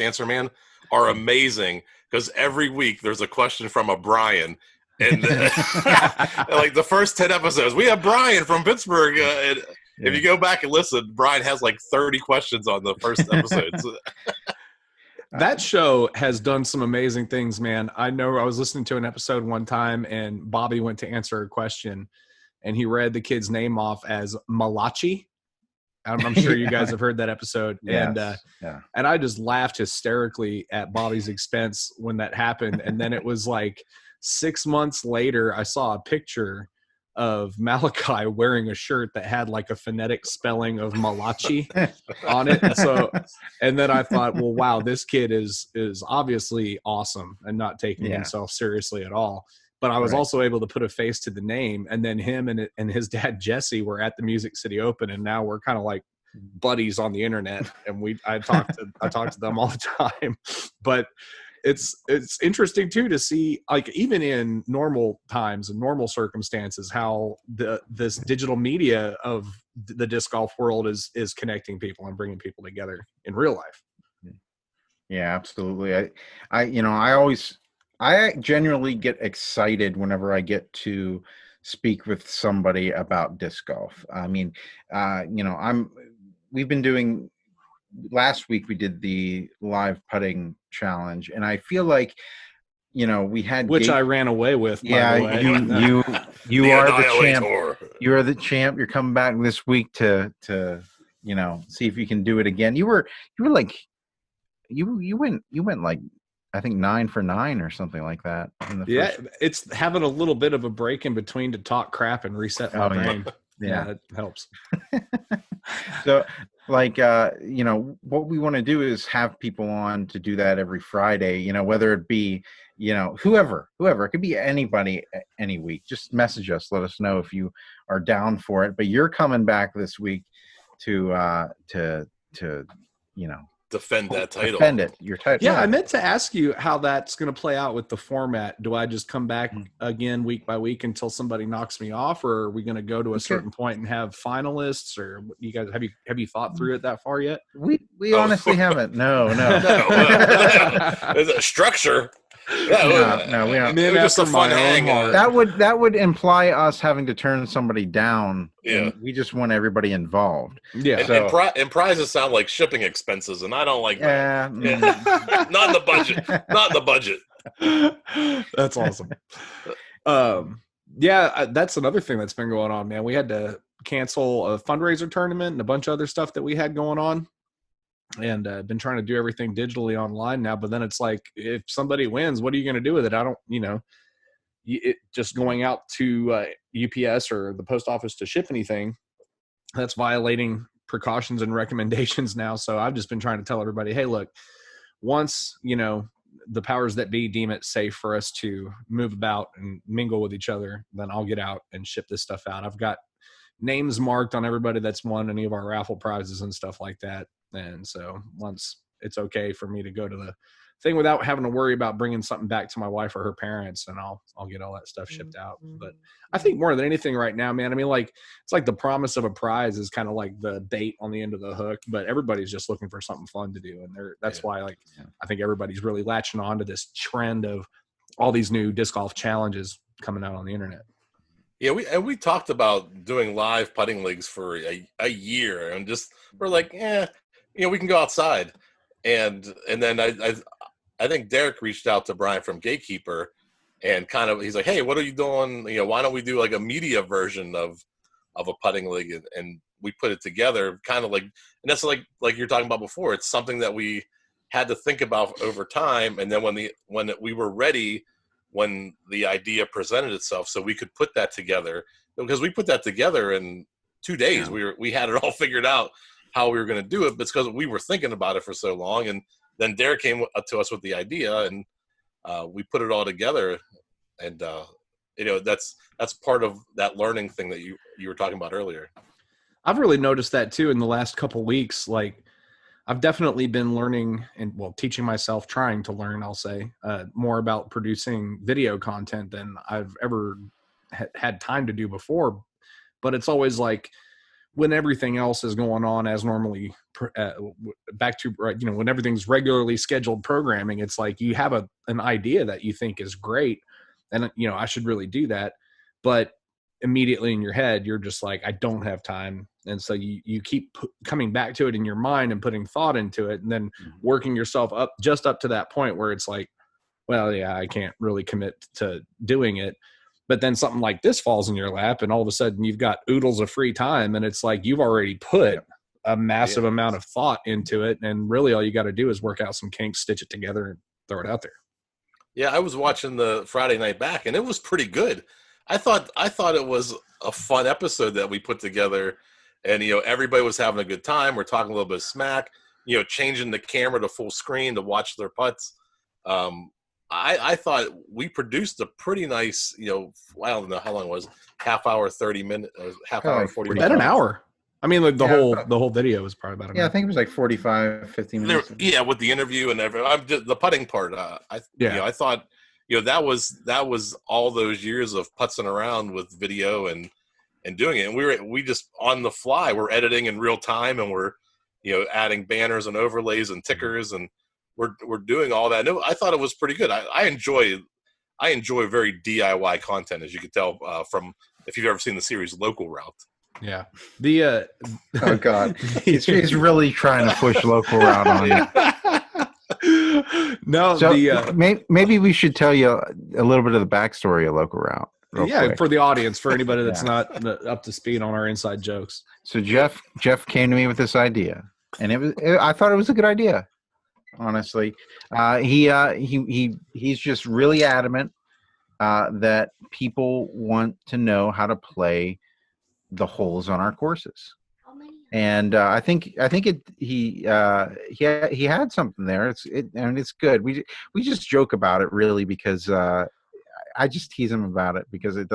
Answer Man are amazing, because every week there's a question from a Brian. And like the first 10 episodes, we have Brian from Pittsburgh. And if you go back and listen, Brian has like 30 questions on the first episodes. That show has done some amazing things, man. I know I was listening to an episode one time, and Bobby went to answer a question, and he read the kid's name off as Malachi. I'm sure you guys have heard that episode. Yes. And I just laughed hysterically at Bobby's expense when that happened. And then it was like 6 months later, I saw a picture of Malachi wearing a shirt that had like a phonetic spelling of Malachi on it. So, and then I thought, well, wow, this kid is obviously awesome and not taking himself seriously at all. But I was also able to put a face to the name. And then him and his dad, Jesse, were at the Music City Open. And now we're kind of like buddies on the internet. And I talk to them all the time. But it's interesting too to see, like, even in normal times and normal circumstances, how this digital media of the disc golf world is connecting people and bringing people together in real life. Yeah, absolutely. I genuinely get excited whenever I get to speak with somebody about disc golf. I mean, you know, we've been doing, last week we did the live putting challenge, and I feel like, you know, we had, which I ran away with. Yeah, by the way. you are the champ. You are the champ. You're coming back this week to you know, see if you can do it again. You were like, you went like, I think 9 for 9 or something like that. It's having a little bit of a break in between to talk crap and reset my brain. Yeah, it helps. So, like, you know, what we want to do is have people on to do that every Friday, you know, whether it be, you know, whoever, it could be anybody any week. Just message us, let us know if you are down for it. But you're coming back this week to you know, defend that title. Defend it. Your title. Yeah, I meant to ask you how that's going to play out with the format. Do I just come back again week by week until somebody knocks me off, or are we going to go to a certain point and have finalists? Or you guys have you thought through it that far yet? We honestly haven't. No. There's a structure. No, we don't. Maybe just a fun hang. That would imply us having to turn somebody down. Yeah, we just want everybody involved. Yeah, and prizes sound like shipping expenses, and I don't like that. Not in the budget. Not in the budget. That's awesome. That's another thing that's been going on, man. We had to cancel a fundraiser tournament and a bunch of other stuff that we had going on. And been trying to do everything digitally online now, but then it's like, if somebody wins, what are you going to do with it? I don't, you know, just going out to UPS or the post office to ship anything, that's violating precautions and recommendations now. So I've just been trying to tell everybody, hey, look, once, you know, the powers that be deem it safe for us to move about and mingle with each other, then I'll get out and ship this stuff out. I've got names marked on everybody that's won any of our raffle prizes and stuff like that. And so once it's okay for me to go to the thing without having to worry about bringing something back to my wife or her parents, and I'll get all that stuff shipped out. But I think more than anything right now, man, I mean, like, it's like the promise of a prize is kind of like the bait on the end of the hook, but everybody's just looking for something fun to do. And that's why, like, I think everybody's really latching on to this trend of all these new disc golf challenges coming out on the internet. Yeah, we talked about doing live putting leagues for a year, and just we're like, we can go outside, and then I think Derek reached out to Brian from Gatekeeper, and kind of he's like, hey, what are you doing? Why don't we do like a media version of a putting league, and we put it together, kind of like, and that's like you're talking about before. It's something that we had to think about over time, and then when we were ready. When the idea presented itself, so we could put that together, because we put that together in 2 days. Yeah. We had it all figured out how we were going to do it, but it's because we were thinking about it for so long. And then Derek came up to us with the idea, and we put it all together. And that's part of that learning thing that you were talking about earlier. I've really noticed that too in the last couple of weeks. Like, I've definitely been learning teaching myself, trying to learn, I'll say, more about producing video content than I've ever had time to do before. But it's always like when everything else is going on as normally back to, when everything's regularly scheduled programming, it's like you have an idea that you think is great and, I should really do that. But immediately in your head, you're just like, I don't have time. And so you keep coming back to it in your mind and putting thought into it, and then working yourself up to that point where it's like, well, yeah, I can't really commit to doing it. But then something like this falls in your lap, and all of a sudden you've got oodles of free time, and it's like you've already put a massive amount of thought into it, and really all you got to do is work out some kinks, stitch it together, and throw it out there. Yeah, I was watching the Friday Night Back, and it was pretty good. I thought it was a fun episode that we put together, and everybody was having a good time. We're talking a little bit of smack, changing the camera to full screen to watch their putts. I thought we produced a pretty nice, I don't know how long it was, half hour, 30 minutes, half hour, 40 minutes. About an hour. I mean, like the whole video was probably about an hour. I think it was like 45, 50 minutes. With the interview and everything. The putting part, I thought, that was all those years of putzing around with video and doing it. And we just on the fly, we're editing in real time, and we're, adding banners and overlays and tickers, and we're doing all that. No, I thought it was pretty good. I enjoy very DIY content, as you can tell from if you've ever seen the series Local Route. Yeah. Oh God, he's really trying to push Local Route on you. No, so maybe we should tell you a little bit of the babackstory of Local Route. Quick. For the audience, for anybody that's not up to speed on our inside jokes. So Jeff came to me with this idea, and I thought it was a good idea. Honestly, he's just really adamant that people want to know how to play the holes on our courses. And I think he had something there. It's good. We just joke about it really because I just tease him about it because it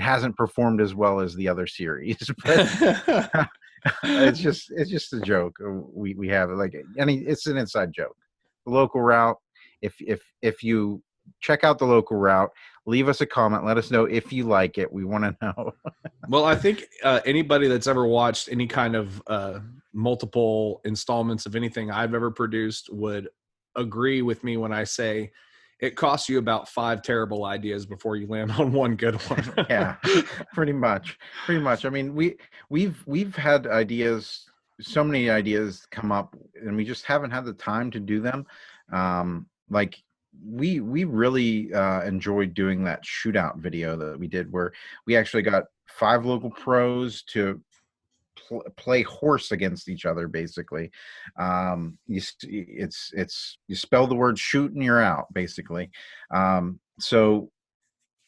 hasn't performed as well as the other series. But it's just a joke we have. Like, it's an inside joke. The Local Route. If you check out the Local Route, leave us a comment. Let us know if you like it. We want to know. Well, I think anybody that's ever watched any kind of multiple installments of anything I've ever produced would agree with me when I say it costs you about 5 terrible ideas before you land on one good one. Yeah, pretty much. I mean, we've had ideas, so many ideas come up, and we just haven't had the time to do them. Like we really enjoyed doing that shootout video that we did, where we actually got 5 local pros to play horse against each other. Basically, you spell the word shoot and you're out. Basically, so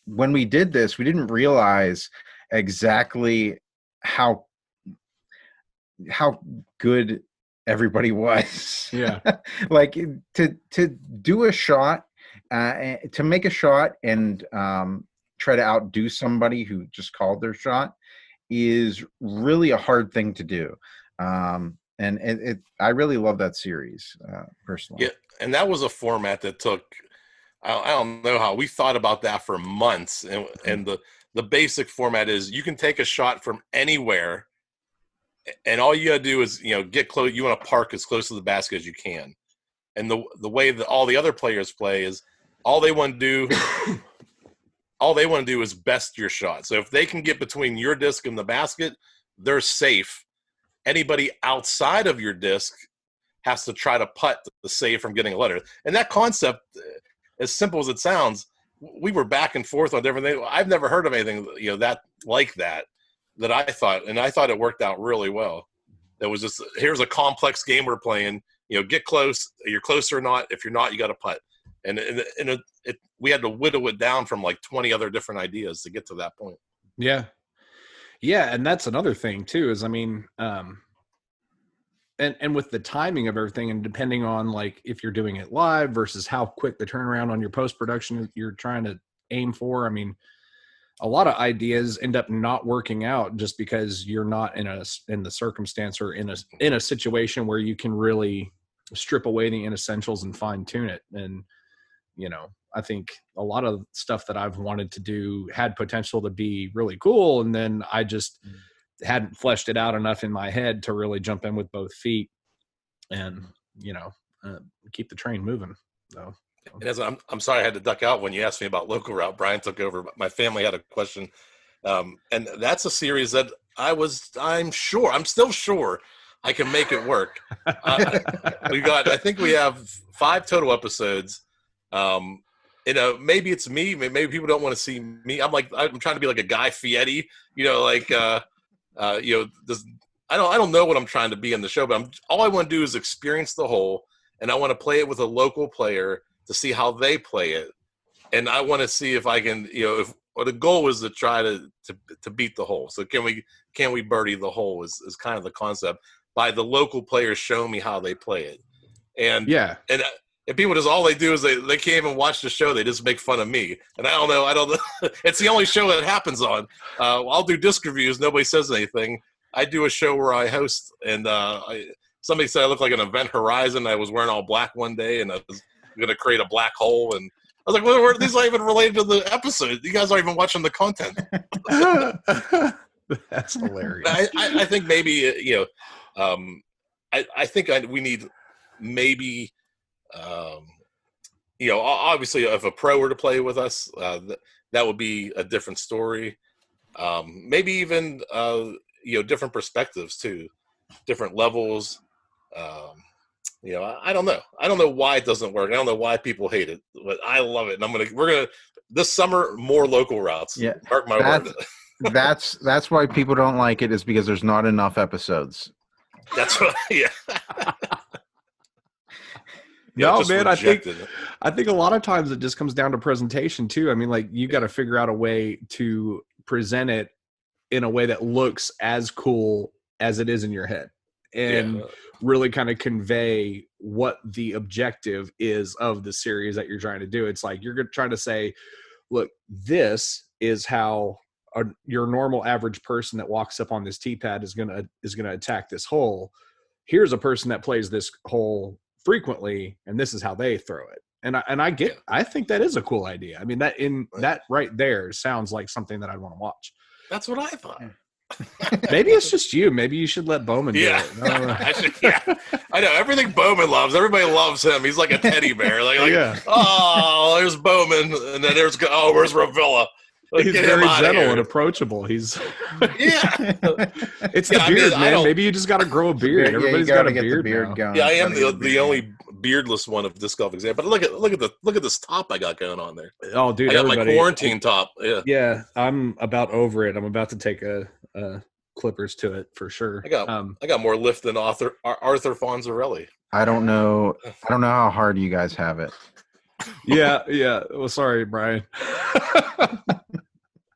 when we did this, we didn't realize exactly how good everybody was. Yeah. Like to do a shot, to make a shot and try to outdo somebody who just called their shot is really a hard thing to do. And I really love that series personally. Yeah, and that was a format that took, I don't know how, we thought about that for months. And the basic format is you can take a shot from anywhere, and all you got to do is, get close. You want to park as close to the basket as you can. And the way that all the other players play is all they want to do is best your shot. So if they can get between your disc and the basket, they're safe. Anybody outside of your disc has to try to putt to save from getting a letter. And that concept, as simple as it sounds, we were back and forth on different things. I've never heard of anything that I thought, and I thought it worked out really well. It was just, here's a complex game we're playing. Get close. You're close or not. If you're not, you got to putt. And we had to whittle it down from like 20 other different ideas to get to that point. Yeah. Yeah. And that's another thing too, is, and with the timing of everything, and depending on like if you're doing it live versus how quick the turnaround on your post-production you're trying to aim for. A lot of ideas end up not working out just because you're not in the circumstance or in a situation where you can really strip away the inessentials and fine tune it. And, I think a lot of stuff that I've wanted to do had potential to be really cool. And then I just hadn't fleshed it out enough in my head to really jump in with both feet and, keep the train moving. So. And I'm sorry I had to duck out when you asked me about Local Route. Brian took over. My family had a question. And that's a series that I'm still sure I can make it work. I think we have 5 total episodes. Maybe it's me. Maybe people don't want to see me. I'm trying to be like a Guy Fieri, I don't know what I'm trying to be in the show, but all I want to do is experience the hole, and I want to play it with a local player to see how they play it. And I want to see if I can, the goal is to try to beat the hole. So can we birdie the hole is kind of the concept by the local players showing me how they play it. And yeah. And people just, all they do is they can't even watch the show. They just make fun of me. And I don't know. It's the only show that happens on. I'll do disc reviews. Nobody says anything. I do a show where I host, and somebody said I look like an Event Horizon. I was wearing all black one day, and I was going to create a black hole. And I was like, well, these aren't even related to the episode. You guys aren't even watching the content. That's hilarious. I think maybe, I think we need maybe, obviously if a pro were to play with us, that would be a different story. Maybe even, different perspectives too, different levels. I don't know. I don't know why it doesn't work. I don't know why people hate it, but I love it. And we're gonna this summer more local routes. Yeah, mark my word. That's why people don't like it, is because there's not enough episodes. That's what. Yeah. No, man, I think a lot of times it just comes down to presentation too. You got to figure out a way to present it in a way that looks as cool as it is in your head, and really kind of convey what the objective is of the series that you're trying to do. It's like you're trying to say, look, this is how your normal average person that walks up on this tee pad is gonna attack this hole. Here's a person that plays this hole frequently, and this is how they throw it. And I think that is a cool idea. That right there sounds like something that I'd want to watch. That's what I thought. Maybe it's just you. Maybe you should let Bowman do it. I know everything Bowman loves. Everybody loves him. He's like a teddy bear. Oh, there's Bowman, and then where's Ravilla? He's very gentle and approachable. It's the beard, man. Maybe you just got to grow a beard. Everybody's got a beard going. Yeah, I am the only beardless one of disc golf exam. But look at this top I got going on there. Oh, dude, I got my quarantine top. Yeah, I'm about over it. I'm about to take a clippers to it for sure. I got more lift than Arthur Fonzarelli. I don't know how hard you guys have it. Yeah. Well, sorry, Brian.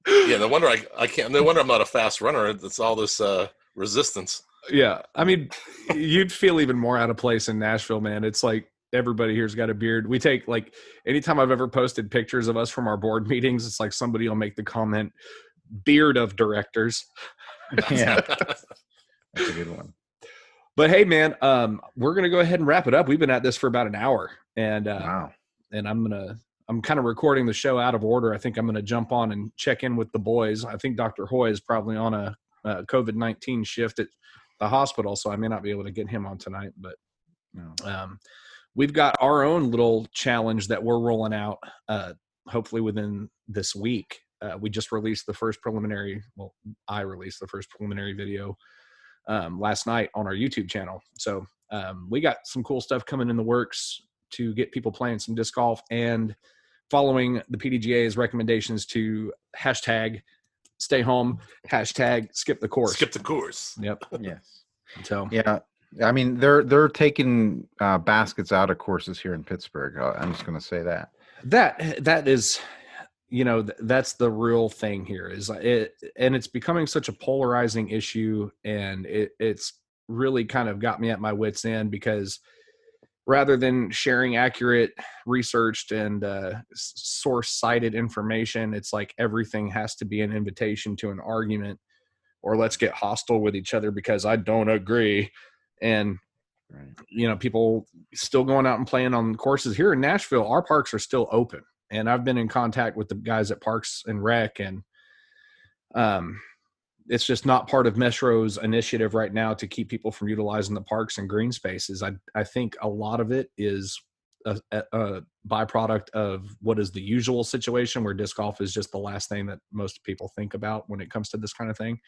Yeah, no wonder I can't. No wonder I'm not a fast runner. It's all this resistance. Yeah, you'd feel even more out of place in Nashville, man. It's like everybody here's got a beard. We take anytime I've ever posted pictures of us from our board meetings, it's like somebody will make the comment, "Beard of directors." Yeah, that's a good one. But hey, man, we're gonna go ahead and wrap it up. We've been at this for about an hour, and Wow. and I'm kind of recording the show out of order. I think I'm gonna jump on and check in with the boys. I think Dr. Hoy is probably on a COVID-19 shift at the hospital, so I may not be able to get him on tonight. But we've got our own little challenge that we're rolling out, hopefully within this week. We just released the first preliminary. Well, I released the first preliminary video last night on our YouTube channel. So we got some cool stuff coming in the works to get people playing some disc golf and following the PDGA's recommendations to hashtag stay home, hashtag skip the course. Skip the course. Yep. Yes. So yeah, I mean they're taking baskets out of courses here in Pittsburgh. I'm just going to say that. That is, that's the real thing here is it, and it's becoming such a polarizing issue, and it's really kind of got me at my wit's end, because rather than sharing accurate, researched, and source-cited information, it's like everything has to be an invitation to an argument, or let's get hostile with each other because I don't agree. And Right. People still going out and playing on courses here in Nashville. Our parks are still open, and I've been in contact with the guys at Parks and Rec, and it's just not part of Metro's initiative right now to keep people from utilizing the parks and green spaces. I think a lot of it is a byproduct of what is the usual situation, where disc golf is just the last thing that most people think about when it comes to this kind of thing,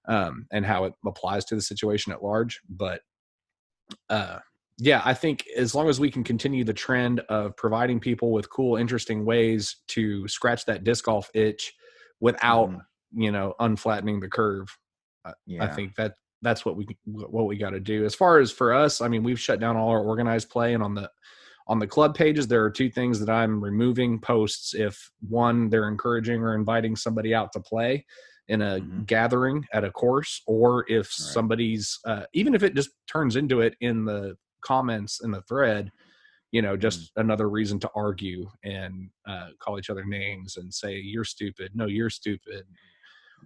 and how it applies to the situation at large. But I think as long as we can continue the trend of providing people with cool, interesting ways to scratch that disc golf itch without, unflattening the curve, I think that's what we got to do. As far as for us, I mean, we've shut down all our organized play, and on the club pages, there are two things that I'm removing posts. If one, they're encouraging or inviting somebody out to play in a gathering at a course, or if somebody's, even if it just turns into it in the comments in the thread, just another reason to argue and call each other names and say, you're stupid. No, you're stupid.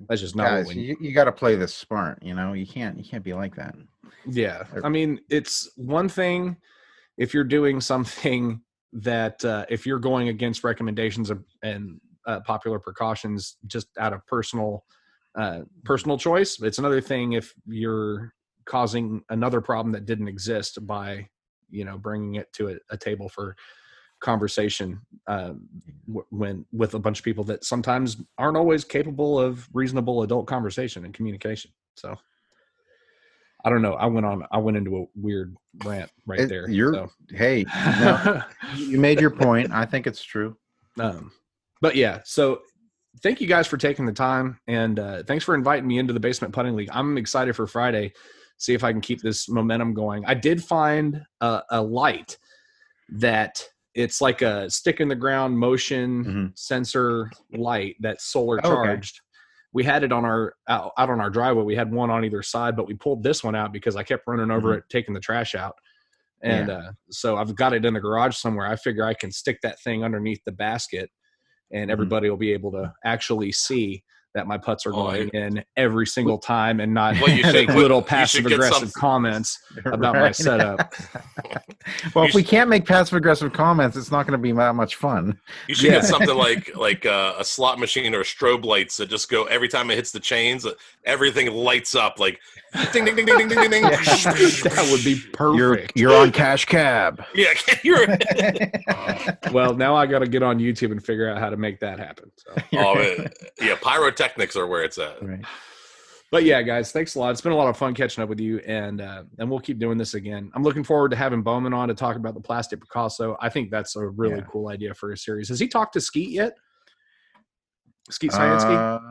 That's just not Guys, you got to play this smart. You can't be like that. Yeah. I mean, it's one thing if you're doing something that if you're going against recommendations and popular precautions just out of personal choice. It's another thing if you're causing another problem that didn't exist by bringing it to a table for conversation when with a bunch of people that sometimes aren't always capable of reasonable adult conversation and communication. So I don't know. I went into a weird rant there. Hey, no, you made your point. I think it's true. But yeah, so thank you guys for taking the time, and thanks for inviting me into the Basement Putting League. I'm excited for Friday, see if I can keep this momentum going. I did find a light that it's like a stick in the ground motion sensor light that's solar charged. We had it on out on our driveway. We had one on either side, but we pulled this one out because I kept running over it, taking the trash out. And so I've got it in the garage somewhere. I figure I can stick that thing underneath the basket, and everybody will be able to actually see that my putts are going in every single time, and not make little passive-aggressive comments about my setup. Well, if we can't make passive-aggressive comments, it's not going to be that much fun. You should get something like a slot machine or strobe lights that just go every time it hits the chains, everything lights up like ding, ding, ding, ding, ding, ding, ding. That would be perfect. You're on Cash Cab. Yeah, you're. Well, now I got to get on YouTube and figure out how to make that happen. So. Pyrotechnics are where it's at. Right. But yeah, guys, thanks a lot. It's been a lot of fun catching up with you, and we'll keep doing this again. I'm looking forward to having Bowman on to talk about the plastic Picasso. I think that's a really cool idea for a series. Has he talked to Skeet yet? Skeet Scienski?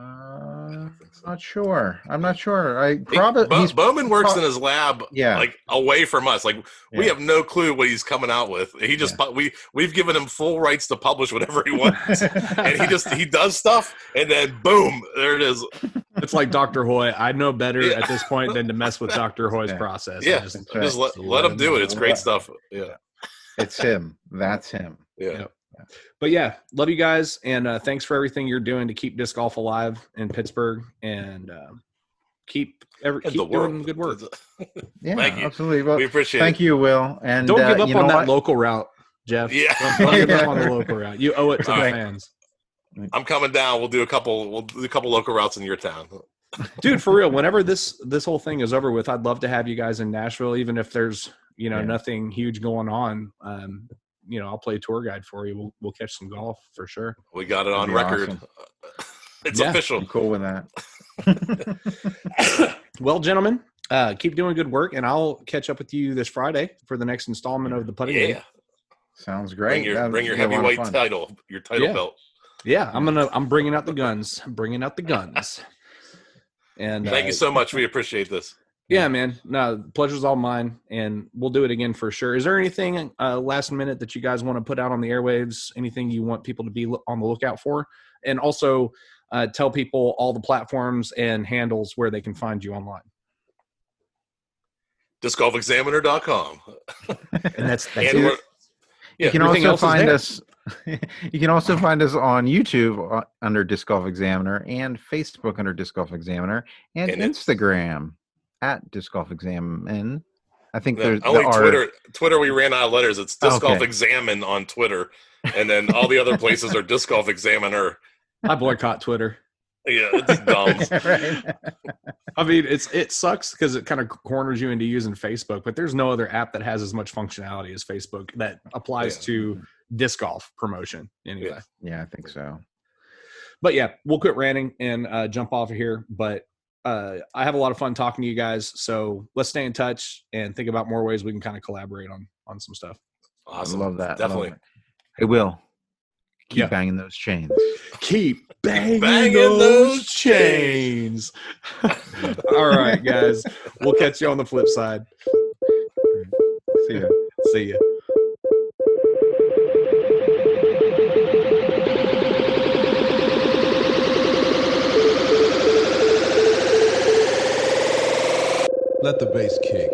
I'm not sure. Bowman works in his lab, like away from us. Like we have no clue what he's coming out with. He just we've given him full rights to publish whatever he wants, and he does stuff, and then boom, there it is. It's like Dr. Hoy. I know better at this point than to mess with Dr. Hoy's process. Yeah, just let him do it. It's great stuff. Yeah, it's him. That's him. Yeah. But yeah, love you guys, and thanks for everything you're doing to keep disc golf alive in Pittsburgh. And keep the doing good work. Yeah, Thank you. absolutely. Well, We appreciate thank it. you, Will. And Don't give up you know on that what? local route, Jeff. Yeah. Don't give up on the local route. You owe it to the fans. I'm coming down. We'll do a couple local routes in your town. Dude, for real, whenever this whole thing is over with, I'd love to have you guys in Nashville, even if there's nothing huge going on. I'll play tour guide for you. We'll catch some golf for sure. We got it That'd on be record. awesome. It's Yeah. official. I'm cool with that. Well, gentlemen, keep doing good work, and I'll catch up with you this Friday for the next installment of the putting game. Yeah. Sounds great. Bring your heavyweight title, your title belt. Yeah, I'm bringing out the guns. And thank you so much. We appreciate this. Yeah, man. No, the pleasure's all mine, and we'll do it again for sure. Is there anything last minute that you guys want to put out on the airwaves? Anything you want people to be on the lookout for? And also tell people all the platforms and handles where they can find you online. DiscGolfExaminer.com. And that's and it. You can also find us. You can also find us on YouTube under Disc Golf Examiner, and Facebook under Disc Golf Examiner, and Instagram at Disc Golf Examine. I think there's only Twitter. We ran out of letters. It's Disc Golf Examine on Twitter, and then all the other places are Disc Golf Examiner. I boycott Twitter. Yeah, it's dumb. Right. I mean, it sucks because it kind of corners you into using Facebook, but there's no other app that has as much functionality as Facebook that applies to disc golf promotion anyway. Yeah, I think so. But yeah, we'll quit ranting and jump off of here. But I have a lot of fun talking to you guys, so let's stay in touch and think about more ways we can kind of collaborate on some stuff. Awesome. I love that. Definitely. Love it. Hey, Will, keep banging those chains. Keep banging those chains. All right, guys. We'll catch you on the flip side. See ya. See ya. Let the bass kick.